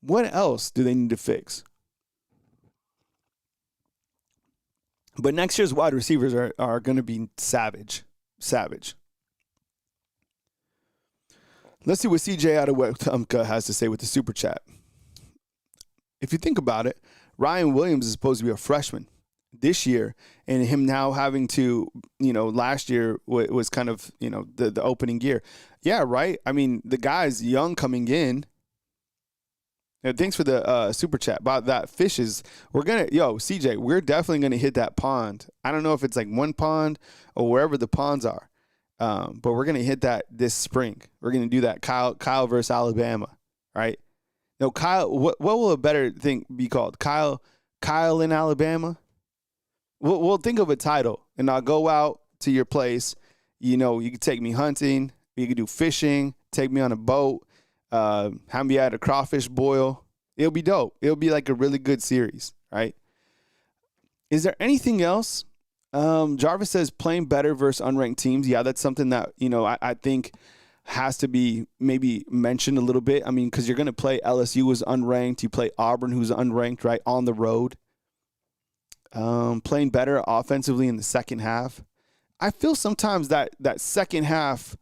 What else do they need to fix? But next year's wide receivers are going to be savage. Let's see what CJ out of Wetumpka has to say with the super chat. If you think about it, Ryan Williams is supposed to be a freshman this year, and him now having to, last year was kind of, the opening year. Yeah, right. I mean, the guy's young coming in. Thanks for the super chat about that. Fishes, CJ, we're definitely going to hit that pond. I don't know if it's like one pond or wherever the ponds are, but we're going to hit that this spring. We're going to do that Kyle versus Alabama, right? No, Kyle, what will a better thing be called? Kyle in Alabama? We'll think of a title, and I'll go out to your place. You can take me hunting. You can do fishing, take me on a boat. Have me at a crawfish boil. It'll be dope. It'll be like a really good series, right? Is there anything else? Jarvis says playing better versus unranked teams. Yeah, that's something that, I think has to be maybe mentioned a little bit. I mean, because you're going to play LSU who's unranked. You play Auburn who's unranked, right, on the road. Playing better offensively in the second half. I feel sometimes that second half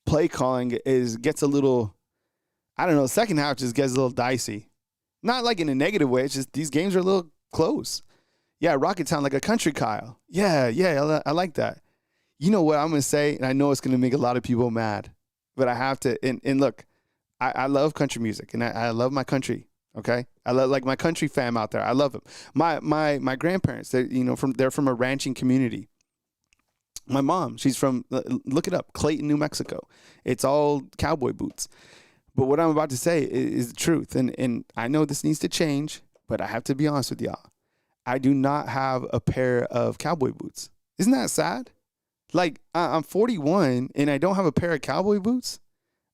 play calling gets a little, I don't know, second half just gets a little dicey. Not like in a negative way. It's just these games are a little close. Yeah, Rocket Town like a country Kyle. Yeah, I like that. You know what I'm going to say, and I know it's going to make a lot of people mad, but I have to, and look, I love country music, and I love my country, okay? I love, like, my country fam out there. I love them. My grandparents, they're from a ranching community. My mom, she's from, look it up, Clayton, New Mexico. It's all cowboy boots. But what I'm about to say is the truth, and I know this needs to change, but I have to be honest with y'all. I do not have a pair of cowboy boots. Isn't that sad? Like, I'm 41, and I don't have a pair of cowboy boots.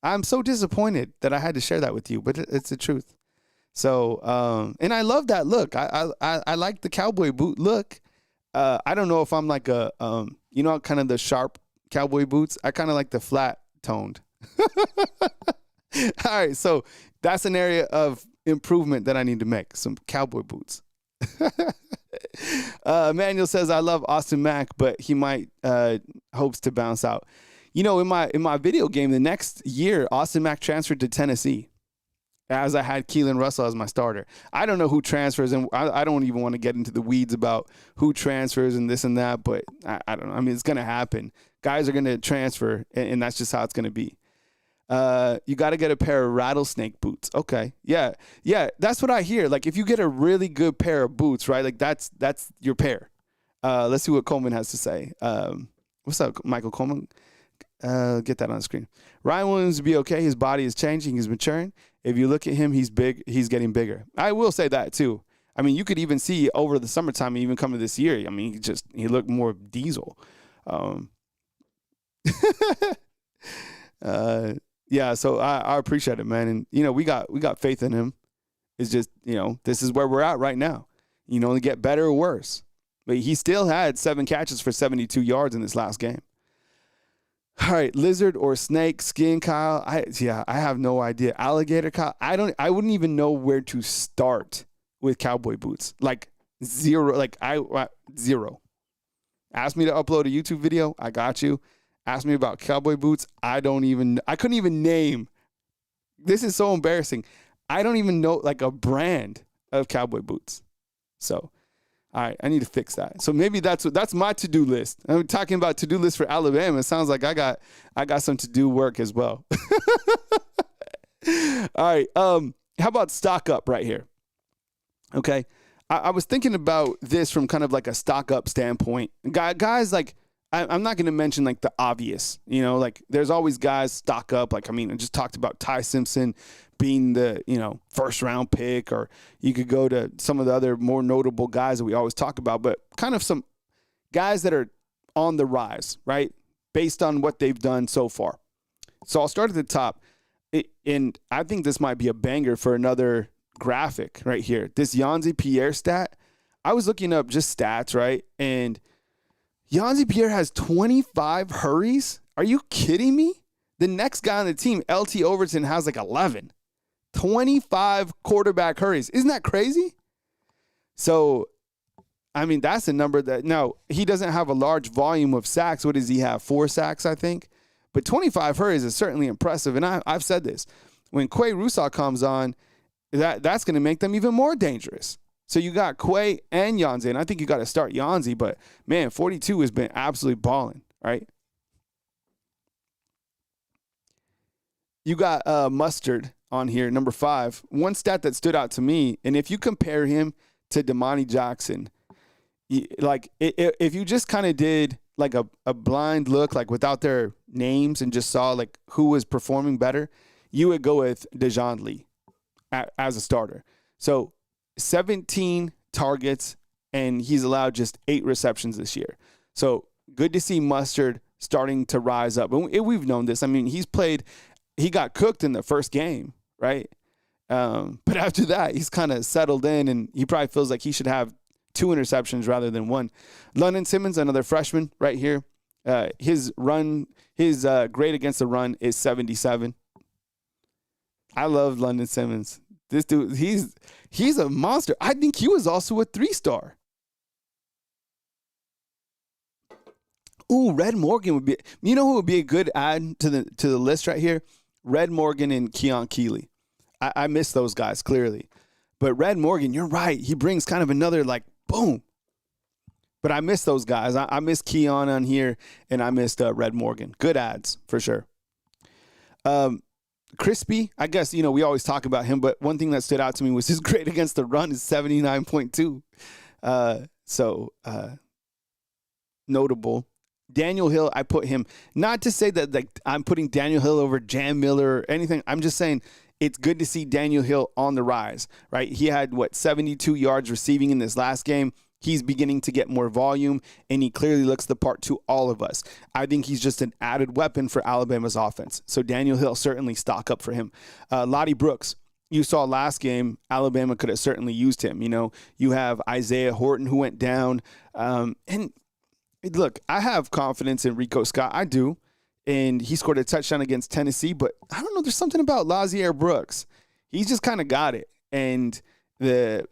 I'm so disappointed that I had to share that with you, but it's the truth. So, and I love that look. I like the cowboy boot look. I don't know if I'm like a, kind of the sharp cowboy boots. I kind of like the flat toned. All right. So that's an area of improvement that I need to make, some cowboy boots. Manuel says, I love Austin Mack, but he might hopes to bounce out. In my video game, the next year, Austin Mack transferred to Tennessee as I had Keelan Russell as my starter. I don't know who transfers, and I don't even want to get into the weeds about who transfers and this and that, but I don't know. I mean, it's going to happen. Guys are going to transfer, and that's just how it's going to be. You got to get a pair of rattlesnake boots. Okay. Yeah. That's what I hear. Like, if you get a really good pair of boots, right? Like, that's your pair. Let's see what Coleman has to say. What's up, Michael Coleman? Get that on the screen. Ryan Williams will be okay. His body is changing. He's maturing. If you look at him, he's big. He's getting bigger. I will say that too. I mean, you could even see over the summertime, even coming this year. I mean, he looked more diesel. Yeah. So I appreciate it, man. And we got faith in him. It's just this is where we're at right now. You can only get better or worse. But he still had 7 catches for 72 yards in this last game. All right, lizard or snake skin, Kyle. I have no idea. Alligator, Kyle. I wouldn't even know where to start with cowboy boots. Like zero. Zero. Ask me to upload a YouTube video. I got you. Ask me about cowboy boots. I couldn't even name. This is so embarrassing. I don't even know like a brand of cowboy boots. So, all right, I need to fix that. So maybe that's my to-do list. I'm talking about to-do list for Alabama. It sounds like I got some to-do work as well. All right, how about stock up right here? Okay, I was thinking about this from kind of like a stock up standpoint. Guys, like I'm not going to mention like the obvious, like there's always guys stock up. Like, I mean, I just talked about Ty Simpson being the, first round pick, or you could go to some of the other more notable guys that we always talk about, but kind of some guys that are on the rise, right? Based on what they've done so far. So I'll start at the top, and I think this might be a banger for another graphic right here. This Yanzi Pierre stat, I was looking up just stats, right? And Yanzi Pierre has 25 hurries. Are you kidding me? The next guy on the team, LT Overton, has like 11. 25 quarterback hurries. Isn't that crazy? So, I mean, that's a number that, now, he doesn't have a large volume of sacks. What does he have? 4 sacks, I think. But 25 hurries is certainly impressive. And I've said this. When Quay Russaw comes on, that's going to make them even more dangerous. So you got Quay and Yanzi, and I think you got to start Yanzi. But, man, 42 has been absolutely balling, right? You got Mustard on here, number 5. One stat that stood out to me, and if you compare him to Damani Jackson, if you just kind of did like a blind look, like without their names, and just saw like who was performing better, you would go with Dejon Lee as a starter. So 17 targets, and he's allowed just 8 receptions this year. So good to see Mustard starting to rise up. And we've known this. I mean, he got cooked in the first game, right? But after that, he's kind of settled in, and he probably feels like he should have 2 interceptions rather than 1. London Simmons, another freshman right here. His grade against the run is 77. I love London Simmons. This dude, he's a monster. I think he was also a 3-star. Ooh, Red Morgan would be. You know who would be a good add to the list right here? Red Morgan and Keon Keeley. I miss those guys clearly, but Red Morgan, you're right. He brings kind of another like boom. But I miss those guys. I miss Keon on here, and I missed Red Morgan. Good ads for sure. Crispy, I guess, we always talk about him, but one thing that stood out to me was his grade against the run is 79.2. Notable. Daniel Hill, I put him, not to say that like I'm putting Daniel Hill over Jam Miller or anything. I'm just saying it's good to see Daniel Hill on the rise, right? He had, 72 yards receiving in this last game. He's beginning to get more volume, and he clearly looks the part to all of us. I think he's just an added weapon for Alabama's offense. So Daniel Hill, certainly stock up for him. Lottie Brooks, you saw last game, Alabama could have certainly used him. You have Isaiah Horton who went down. And look, I have confidence in Rico Scott. I do. And he scored a touchdown against Tennessee. But I don't know, there's something about Lazier Brooks. He's just kind of got it. And the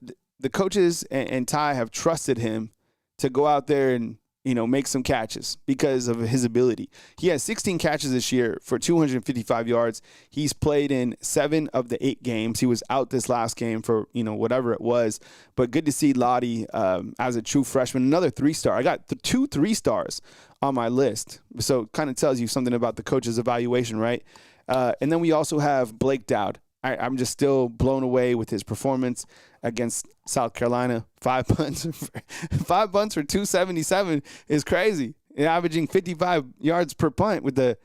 coaches and Ty have trusted him to go out there and, make some catches because of his ability. He has 16 catches this year for 255 yards. He's played in 7 of the 8 games. He was out this last game for, whatever it was. But good to see Lottie as a true freshman. Another 3-star. I got 2 3-stars on my list. So kind of tells you something about the coach's evaluation, right? And then we also have Blake Dowd. I'm just still blown away with his performance against South Carolina. 5 punts for 277 is crazy. Averaging 55 yards per punt with the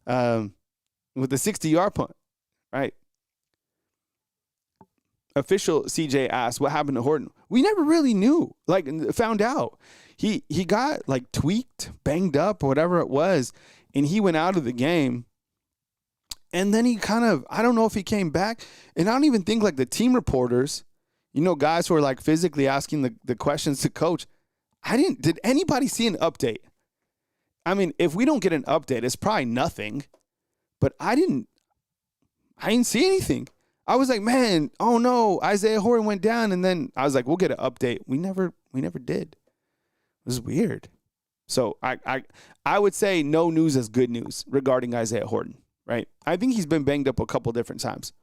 with the 60-yard punt, right? Official CJ asked what happened to Horton. We never really knew, found out. He got tweaked, banged up, or whatever it was, and he went out of the game. And then he I don't know if he came back. And I don't even think the team reporters, guys who are physically asking the questions to coach. Did anybody see an update? I mean, if we don't get an update, it's probably nothing. But I didn't see anything. I was like, man, oh no, Isaiah Horton went down. And then I was like, we'll get an update. We never did. It was weird. So I would say no news is good news regarding Isaiah Horton, right? I think he's been banged up a couple different times.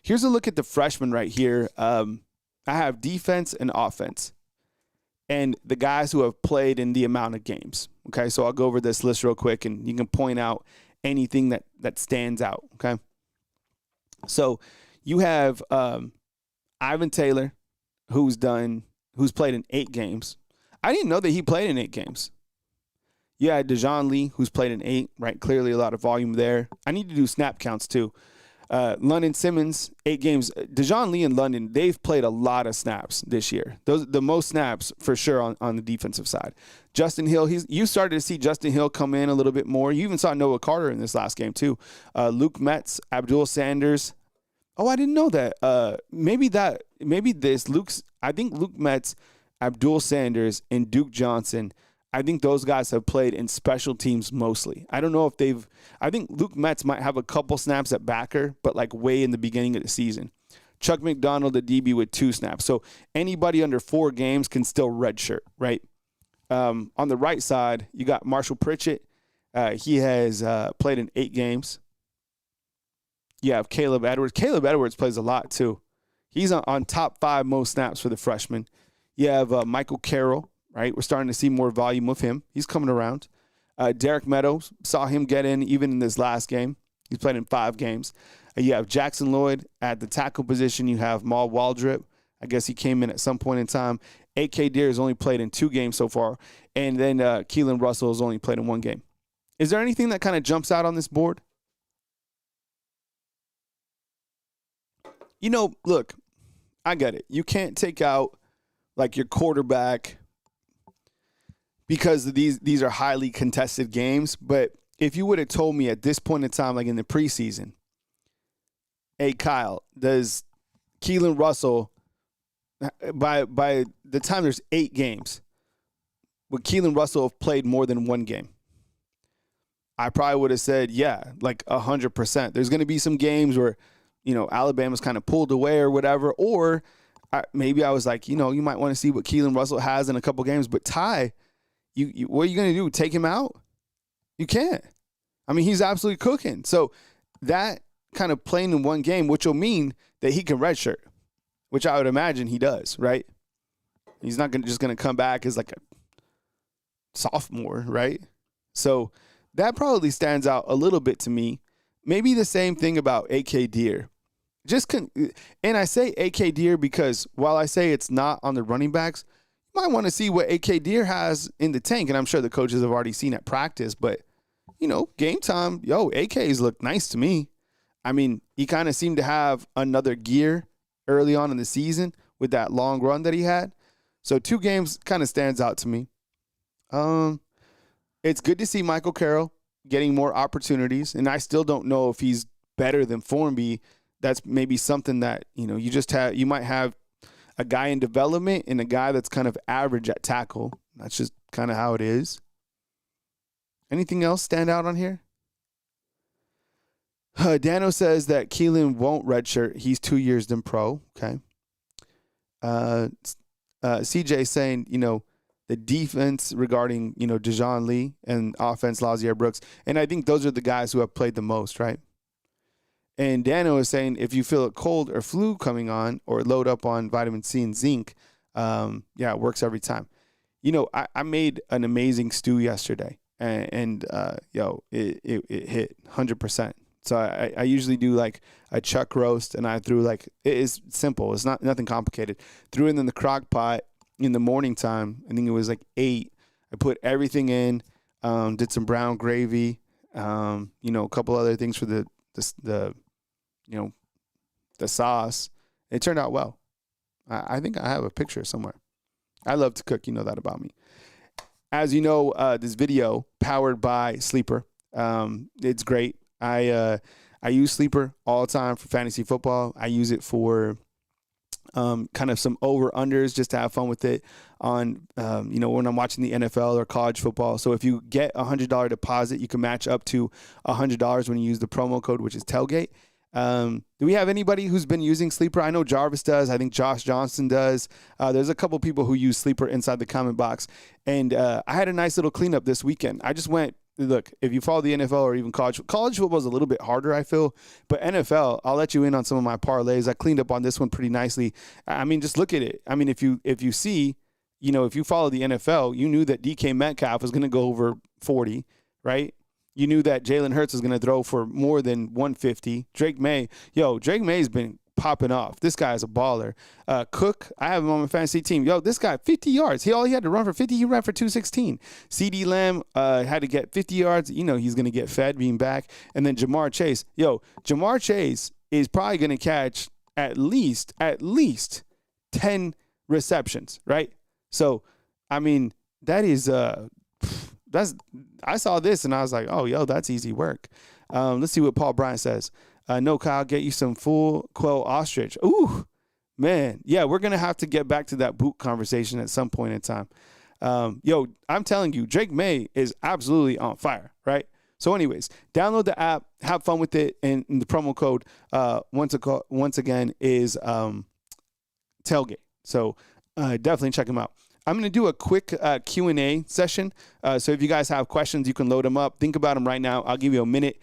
Here's a look at the freshman right here. I have defense and offense and the guys who have played in the amount of games. Okay, so I'll go over this list real quick and you can point out anything that stands out, okay? So you have Ivan Taylor, who's played in 8 games. I didn't know that he played in 8 games. You had Dejon Lee, who's played in 8, right? Clearly a lot of volume there. I need to do snap counts too. London Simmons, 8 games. Dejon Lee and London, they've played a lot of snaps this year. The most snaps for sure on the defensive side. Justin Hill, you started to see Justin Hill come in a little bit more. You even saw Noah Carter in this last game too. Luke Metz, Abdul Sanders. Oh, I didn't know that. I think Luke Metz, Abdul Sanders, and Duke Johnson, I think those guys have played in special teams mostly. I don't know if I think Luke Metz might have a couple snaps at backer, but way in the beginning of the season. Chuck McDonald, the DB, with 2 snaps. So anybody under 4 games can still redshirt, right? On the right side, you got Marshall Pritchett. He has played in 8 games. You have Caleb Edwards. Caleb Edwards plays a lot too. He's on top 5 most snaps for the freshman. You have Michael Carroll, right? We're starting to see more volume with him. He's coming around. Derek Meadows, saw him get in even in this last game. He's played in 5 games. You have Jackson Lloyd at the tackle position. You have Maul Waldrip. I guess he came in at some point in time. A.K. Deere has only played in 2 games so far. And then Keelan Russell has only played in 1 game. Is there anything that kind of jumps out on this board? Look, I get it. You can't take out your quarterback because these are highly contested games. But if you would have told me at this point in time, in the preseason, hey, Kyle, does Keelan Russell, by the time there's 8 games, would Keelan Russell have played more than 1 game? I probably would have said, yeah, 100%. There's going to be some games where Alabama's kind of pulled away or whatever, or maybe I was you might want to see what Keelan Russell has in a couple games. But Ty, what are you going to do? Take him out? You can't. I mean, he's absolutely cooking. So that kind of playing in 1 game, which will mean that he can redshirt, which I would imagine he does, right? He's not just going to come back as a sophomore, right? So that probably stands out a little bit to me. Maybe the same thing about A.K. Deere. And I say A.K. Deere because while I say it's not on the running backs, you might want to see what A.K. Deere has in the tank. And I'm sure the coaches have already seen at practice. But, game time, A.K.'s look nice to me. I mean, he kind of seemed to have another gear early on in the season with that long run that he had. So 2 games kind of stands out to me. It's good to see Michael Carroll getting more opportunities, and I still don't know if he's better than Formby. That's maybe something that you might have a guy in development and a guy that's kind of average at tackle. That's just kind of how it is. Anything else stand out on here? Dano says that Keelan won't redshirt. He's 2 years in pro. Okay. CJ saying the defense regarding, Dejon Lee and offense, Lazier Brooks. And I think those are the guys who have played the most, right? And Dano is saying if you feel a cold or flu coming on or load up on vitamin C and zinc, it works every time. I made an amazing stew yesterday and it hit 100%. So I usually do a chuck roast and I threw it is simple. It's nothing complicated. Threw it in the crock pot. In the morning time, I think it was 8. I put everything in, did some brown gravy, A couple other things for the sauce. It turned out well. I think I have a picture somewhere. I love to cook. You know that about me. As you know, this video powered by Sleeper. It's great. I use Sleeper all the time for fantasy football. I use it for kind of some over-unders just to have fun with it on, when I'm watching the NFL or college football. So if you get a $100 deposit, you can match up to $100 when you use the promo code, which is Tailgate. Do we have anybody who's been using Sleeper? I know Jarvis does. I think Josh Johnson does. There's a couple people who use Sleeper inside the comment box. And I had a nice little cleanup this weekend. I just went, look, if you follow the NFL or even college football is a little bit harder, I feel. But NFL, I'll let you in on some of my parlays. I cleaned up on this one pretty nicely. I mean, just look at it. I mean, if you see, if you follow the NFL, you knew that DK Metcalf was going to go over 40, right? You knew that Jalen Hurts was going to throw for more than 150. Drake May's been popping off. This guy is a baller. Cook, I have him on my fantasy team. This guy, 50 yards. He had to run for 50. He ran for 216. CD Lamb had to get 50 yards. He's going to get fed being back. And then Jamar Chase. Jamar Chase is probably going to catch at least 10 receptions, right? So, I mean, that is I saw this and I was like, that's easy work. Let's see what Paul Bryant says. No, Kyle, get you some full quail ostrich. Ooh, man. Yeah, we're going to have to get back to that boot conversation at some point in time. I'm telling you, Drake May is absolutely on fire, right? So anyways, download the app, have fun with it, and the promo code, once again, is Tailgate. So definitely check them out. I'm going to do a quick Q&A session. So if you guys have questions, you can load them up. Think about them right now. I'll give you a minute.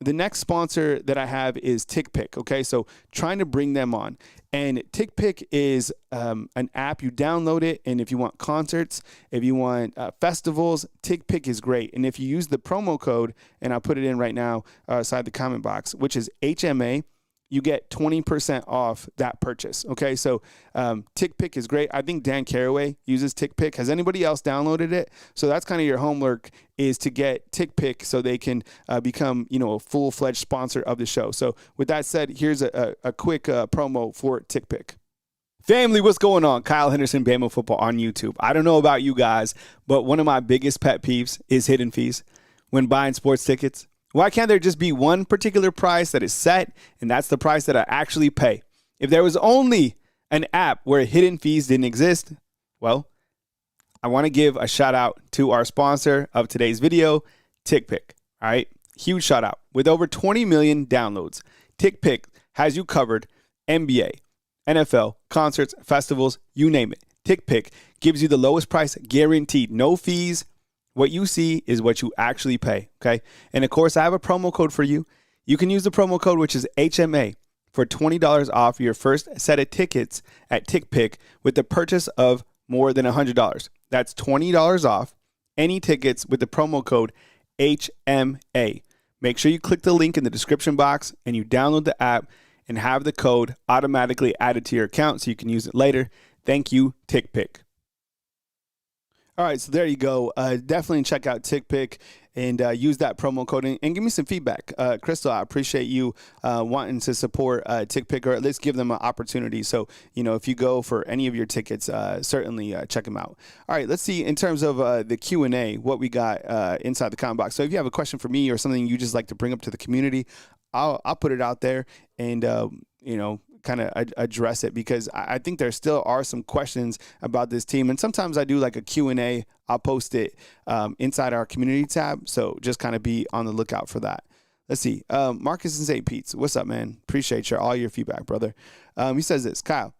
The next sponsor that I have is TickPick. Okay, so trying to bring them on. And TickPick is an app. You download it, and if you want concerts, if you want festivals, TickPick is great. And if you use the promo code, and I'll put it in right now inside the comment box, which is HMA, you get 20% off that purchase. Okay, so TickPick is great. I think Dan Caraway uses TickPick. Has anybody else downloaded it? So that's kind of your homework, is to get TickPick so they can become, a full-fledged sponsor of the show. So with that said, here's a quick promo for TickPick. Family, what's going on? Kyle Henderson, Bama Football on YouTube. I don't know about you guys, but one of my biggest pet peeves is hidden fees when buying sports tickets. Why can't there just be one particular price that is set, and that's the price that I actually pay? If there was only an app where hidden fees didn't exist, well, I want to give a shout out to our sponsor of today's video, TickPick. All right, huge shout out. With over 20 million downloads, TickPick has you covered. NBA, NFL, concerts, festivals, you name it. TickPick gives you the lowest price guaranteed. No fees. What you see is what you actually pay, okay? And, of course, I have a promo code for you. You can use the promo code, which is HMA, for $20 off your first set of tickets at TickPick with the purchase of more than $100. That's $20 off any tickets with the promo code HMA. Make sure you click the link in the description box and you download the app and have the code automatically added to your account so you can use it later. Thank you, TickPick. All right, so there you go. Definitely check out TickPick and use that promo code and give me some feedback. Crystal, I appreciate you wanting to support TickPick, or at least give them an opportunity. So, if you go for any of your tickets, certainly check them out. All right, let's see in terms of the Q&A, what we got inside the comment box. So if you have a question for me or something you just like to bring up to the community, I'll put it out there and, kind of address it, because I think there still are some questions about this team. And sometimes I do like a Q&A. I'll post it inside our community tab. So just kind of be on the lookout for that. Let's see. Marcus and St. Pete's. What's up, man? Appreciate all your feedback, brother. He says this, Kyle,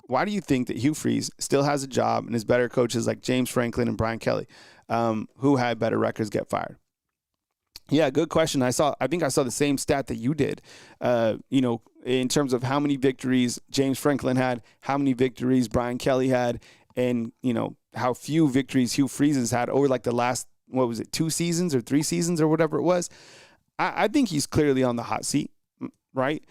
why do you think that Hugh Freeze still has a job and his better coaches like James Franklin and Brian Kelly, who had better records, get fired? Yeah, good question. I think I saw the same stat that you did, in terms of how many victories James Franklin had, how many victories Brian Kelly had, and, how few victories Hugh Freeze has had over like the last, 2 seasons or 3 seasons or whatever it was. I think he's clearly on the hot seat, right?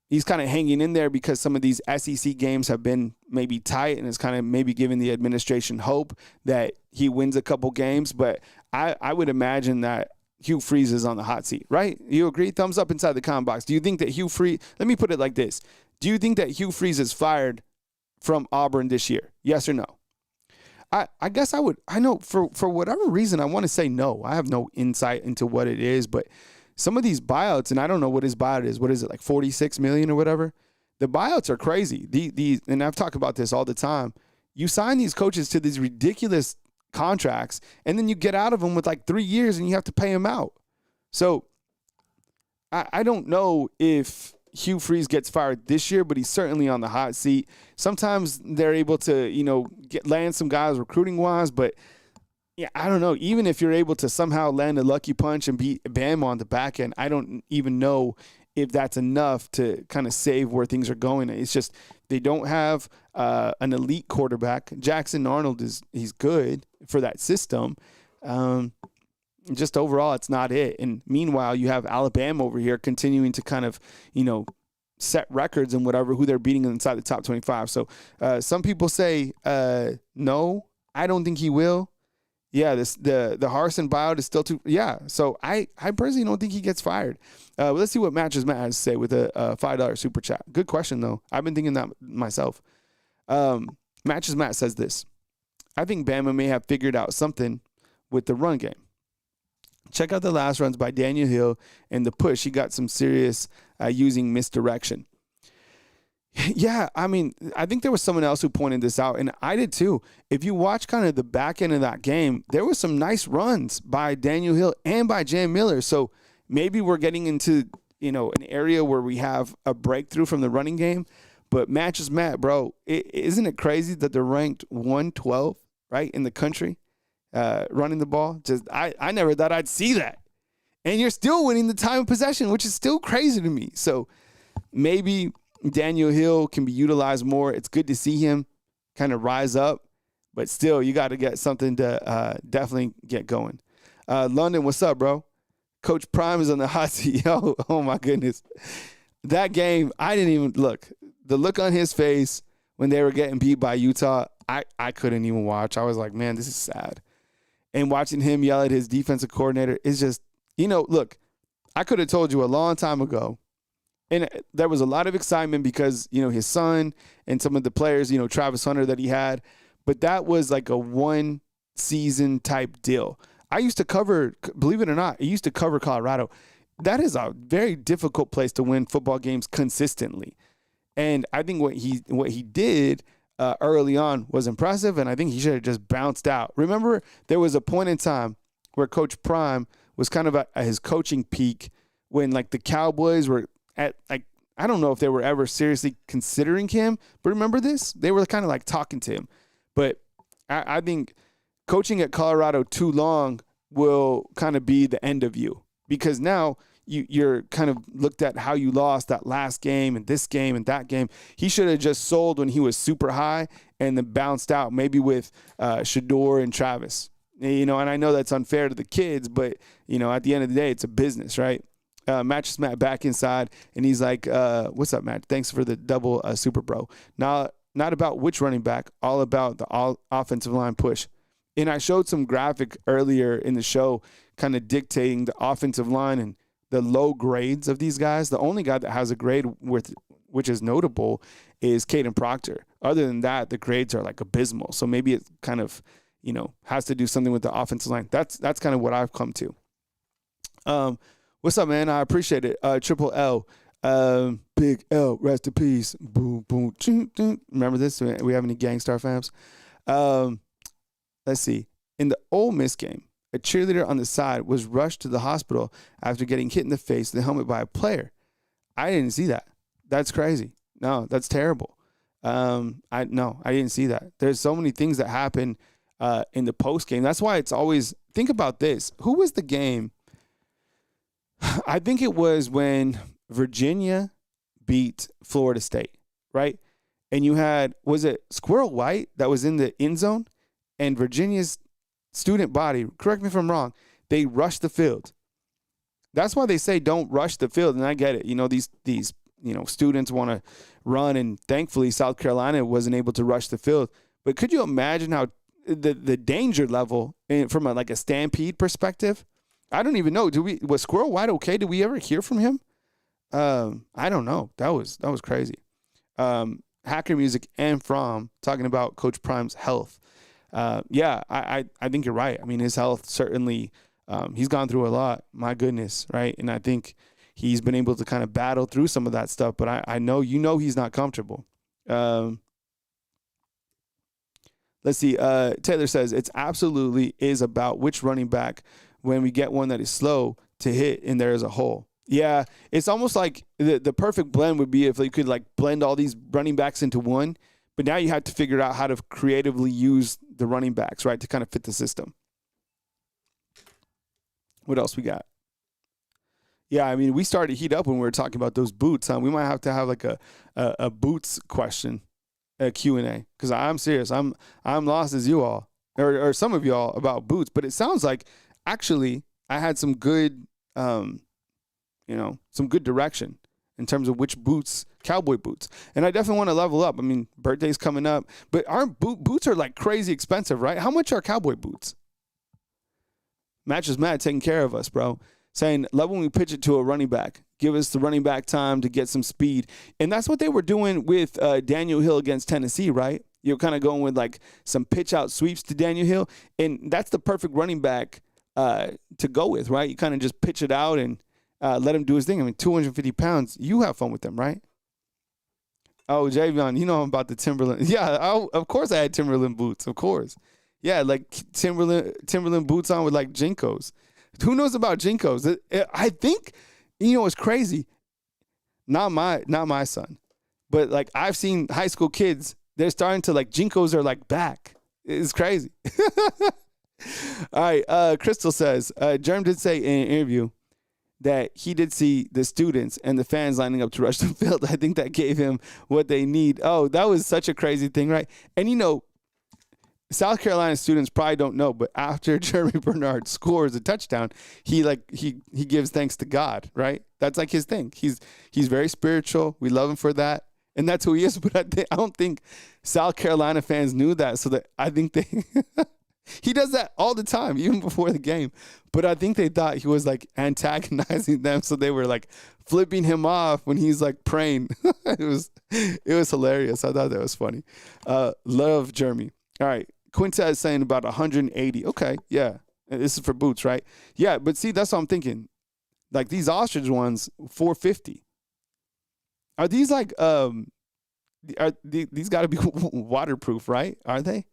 He's kind of hanging in there because some of these SEC games have been maybe tight, and it's kind of maybe giving the administration hope that he wins a couple games. But I would imagine that Hugh Freeze is on the hot seat, right? You agree? Thumbs up inside the comment box. Do you think that Hugh Freeze, let me put it like this. Do you think that Hugh Freeze is fired from Auburn this year? Yes or no? I guess I would. I know for whatever reason, I want to say no. I have no insight into what it is, but some of these buyouts, and I don't know what his buyout is. What is it, like $46 million or whatever? The buyouts are crazy. These, and I've talked about this all the time. You sign these coaches to these ridiculous contracts, and then you get out of them with like 3 years, and you have to pay them out. So I don't know if Hugh Freeze gets fired this year, but he's certainly on the hot seat. Sometimes they're able to, land some guys recruiting wise, but yeah, I don't know. Even if you're able to somehow land a lucky punch and beat Bama on the back end, I don't even know if that's enough to kind of save where things are going. It's just they don't have an elite quarterback. Jackson Arnold he's good for that system. Just overall, it's not it. And meanwhile, you have Alabama over here continuing to kind of, set records and whatever, who they're beating inside the top 25. So some people say, no, I don't think he will. Yeah, the Harsin buyout is still too. Yeah, so I personally don't think he gets fired. Let's see what Matches Matt has to say with a $5 super chat. Good question, though. I've been thinking that myself. Matches Matt says this. I think Bama may have figured out something with the run game. Check out the last runs by Daniel Hill and the push. He got some serious using misdirection. Yeah, I mean, I think there was someone else who pointed this out, and I did too. If you watch kind of the back end of that game, there was some nice runs by Daniel Hill and by Jam Miller. So maybe we're getting into, an area where we have a breakthrough from the running game. But Matches Matt, bro, isn't it crazy that they're ranked 112, right, in the country running the ball? Just I never thought I'd see that. And you're still winning the time of possession, which is still crazy to me. So maybe Daniel Hill can be utilized more. It's good to see him kind of rise up, but still, you got to get something to definitely get going. London, what's up, bro? Coach Prime is on the hot seat. Oh my goodness. That game, I didn't even look. The look on his face when they were getting beat by Utah, I couldn't even watch. I was like, man, this is sad. And watching him yell at his defensive coordinator is just, look, I could have told you a long time ago. And there was a lot of excitement because, his son and some of the players, Travis Hunter that he had. But that was like a one-season type deal. I used to cover, believe it or not, I used to cover Colorado. That is a very difficult place to win football games consistently. And I think what he did early on was impressive, and I think he should have just bounced out. Remember, there was a point in time where Coach Prime was kind of at his coaching peak when, like, the Cowboys were at, like, I don't know if they were ever seriously considering him, but remember this? They were kind of like talking to him. But I think coaching at Colorado too long will kind of be the end of you, because now you're kind of looked at how you lost that last game and this game and that game. He should have just sold when he was super high and then bounced out, maybe with Shador and Travis. And I know that's unfair to the kids, but, at the end of the day, it's a business, right? Matches Matt back inside, and he's like, what's up, Matt? Thanks for the double super bro. Not about which running back, all about the offensive line push. And I showed some graphic earlier in the show kind of dictating the offensive line and the low grades of these guys. The only guy that has a grade which is notable is Caden Proctor. Other than that, the grades are like abysmal. So maybe it kind of, has to do something with the offensive line. That's kind of what I've come to. What's up, man? I appreciate it. Triple L. Big L, rest in peace. Boom, boom, choo, choo. Remember this? We have any Gangstar fams? Let's see. In the Ole Miss game, a cheerleader on the side was rushed to the hospital after getting hit in the face with the helmet by a player. I didn't see that. That's crazy. No, that's terrible. I didn't see that. There's so many things that happen in the post game. That's why it's always, think about this. Who was the game? I think it was when Virginia beat Florida State, right? And you had, was it Squirrel White that was in the end zone? And Virginia's student body, correct me if I'm wrong, they rushed the field. That's why they say don't rush the field, and I get it. These students want to run, and thankfully South Carolina wasn't able to rush the field. But could you imagine how the danger level from a stampede perspective? I don't even know. Was Squirrel White okay? Did we ever hear from him? I don't know. That was crazy. Hacker Music and From talking about Coach Prime's health. Yeah, I think you're right. I mean, his health certainly, he's gone through a lot. My goodness, right? And I think he's been able to kind of battle through some of that stuff. But I know he's not comfortable. Let's see. Taylor says it's absolutely is about which running back when we get one that is slow to hit and there is a hole. Yeah, it's almost like the perfect blend would be if they could like blend all these running backs into one. But now you have to figure out how to creatively use the running backs, right, to kind of fit the system. What else we got? Yeah, I mean, we started to heat up when we were talking about those boots. We might have to have like a boots question, a Q&A, because I'm serious. I'm lost as you all, or some of y'all about boots. But it sounds like actually I had some good, some good direction in terms of which boots, cowboy boots. And I definitely want to level up. I mean, birthday's coming up, but our boots are like crazy expensive, right? How much are cowboy boots? Match is Matt taking care of us, bro. Saying, love when we pitch it to a running back. Give us the running back time to get some speed. And that's what they were doing with Daniel Hill against Tennessee, right? You're kind of going with like some pitch out sweeps to Daniel Hill. And that's the perfect running back to go with, right? You kind of just pitch it out and let him do his thing. I mean, 250 pounds, you have fun with them, right? Oh, Javion, you know I'm about the Timberland. Yeah, of course I had Timberland boots, of course. Yeah, like Timberland boots on with like Jinkos. Who knows about Jinkos? I think, it's crazy. Not my son. But like I've seen high school kids, they're starting to like Jinkos are like back. It's crazy. All right, Crystal says, Jerm did say in an interview that he did see the students and the fans lining up to rush the field. I think that gave him what they need. Oh, that was such a crazy thing, right? And South Carolina students probably don't know, but after Jeremy Bernard scores a touchdown, he gives thanks to God, right? That's like his thing. He's very spiritual. We love him for that, and that's who he is. But I don't think South Carolina fans knew that, so that I think they he does that all the time, even before the game. But I think they thought he was like antagonizing them, so they were like flipping him off when he's like praying. It was hilarious. I thought that was funny. Love Jeremy. All right. Quinta is saying about 180. Okay, yeah. This is for boots, right? Yeah, but see, that's what I'm thinking. Like these ostrich ones, 450. Are these like these got to be waterproof, right? Are they?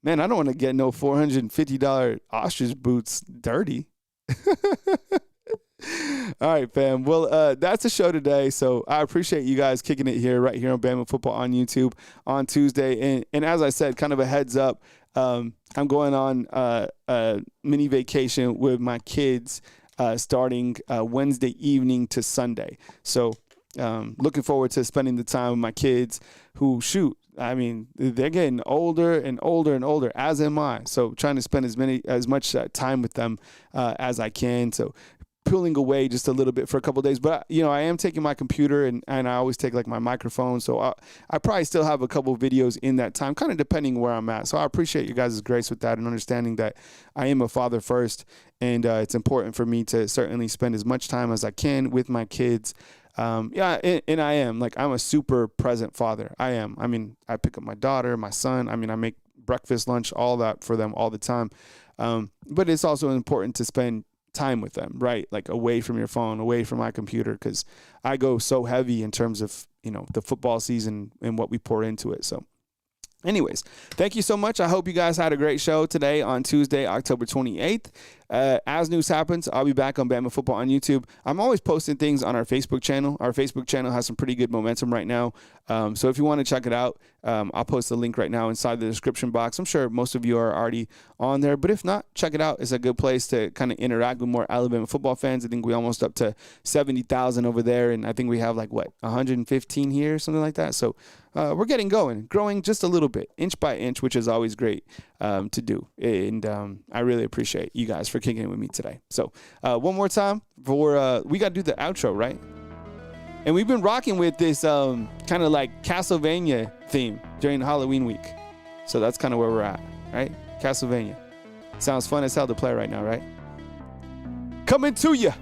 Man, I don't want to get no $450 ostrich boots dirty. All right, fam. Well, that's the show today. So I appreciate you guys kicking it here, right here on Bama Football on YouTube on Tuesday. And as I said, kind of a heads up, I'm going on a mini vacation with my kids starting Wednesday evening to Sunday. So looking forward to spending the time with my kids who, I mean, they're getting older and older and older, as am I. So trying to spend as much time with them as I can. So pulling away just a little bit for a couple of days, but I am taking my computer and I always take like my microphone, so I probably still have a couple of videos in that time, kind of depending where I'm at. So I appreciate you guys' grace with that and understanding that I am a father first, and it's important for me to certainly spend as much time as I can with my kids. And I am I'm a super present father. I am. I mean, I pick up my daughter, my son. I mean, I make breakfast, lunch, all that for them all the time. But it's also important to spend time with them, right? Like away from your phone, away from my computer, because I go so heavy in terms of, the football season and what we pour into it. So anyways, thank you so much. I hope you guys had a great show today on Tuesday, October 28th. As news happens, I'll be back on Bama Football on YouTube. I'm always posting things on our Facebook channel. Our Facebook channel has some pretty good momentum right now. So if you want to check it out, I'll post the link right now inside the description box. I'm sure most of you are already on there, but if not, check it out. It's a good place to kind of interact with more Alabama football fans. I think we're almost up to 70,000 over there, and I think we have 115 here, something like that. So we're getting going, growing just a little bit, inch by inch, which is always great to do. And I really appreciate you guys for kicking it with me today. So one more time we got to do the outro, right? And we've been rocking with this kind of like Castlevania theme during Halloween week. So that's kind of where we're at, right? Castlevania. Sounds fun as hell to play right now, right? Coming to you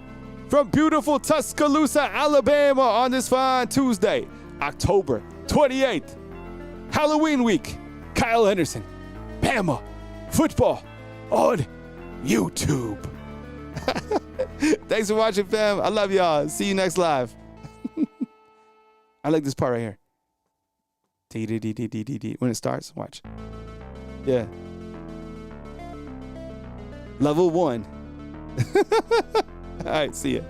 from beautiful Tuscaloosa, Alabama on this fine Tuesday, October 28th, Halloween week. Kyle Henderson, Bama football on YouTube. Thanks for watching, fam. I love y'all. See you next live. I like this part right here. T-D-D-D-D-D-D. When it starts, watch. Yeah. Level 1. All right, see ya.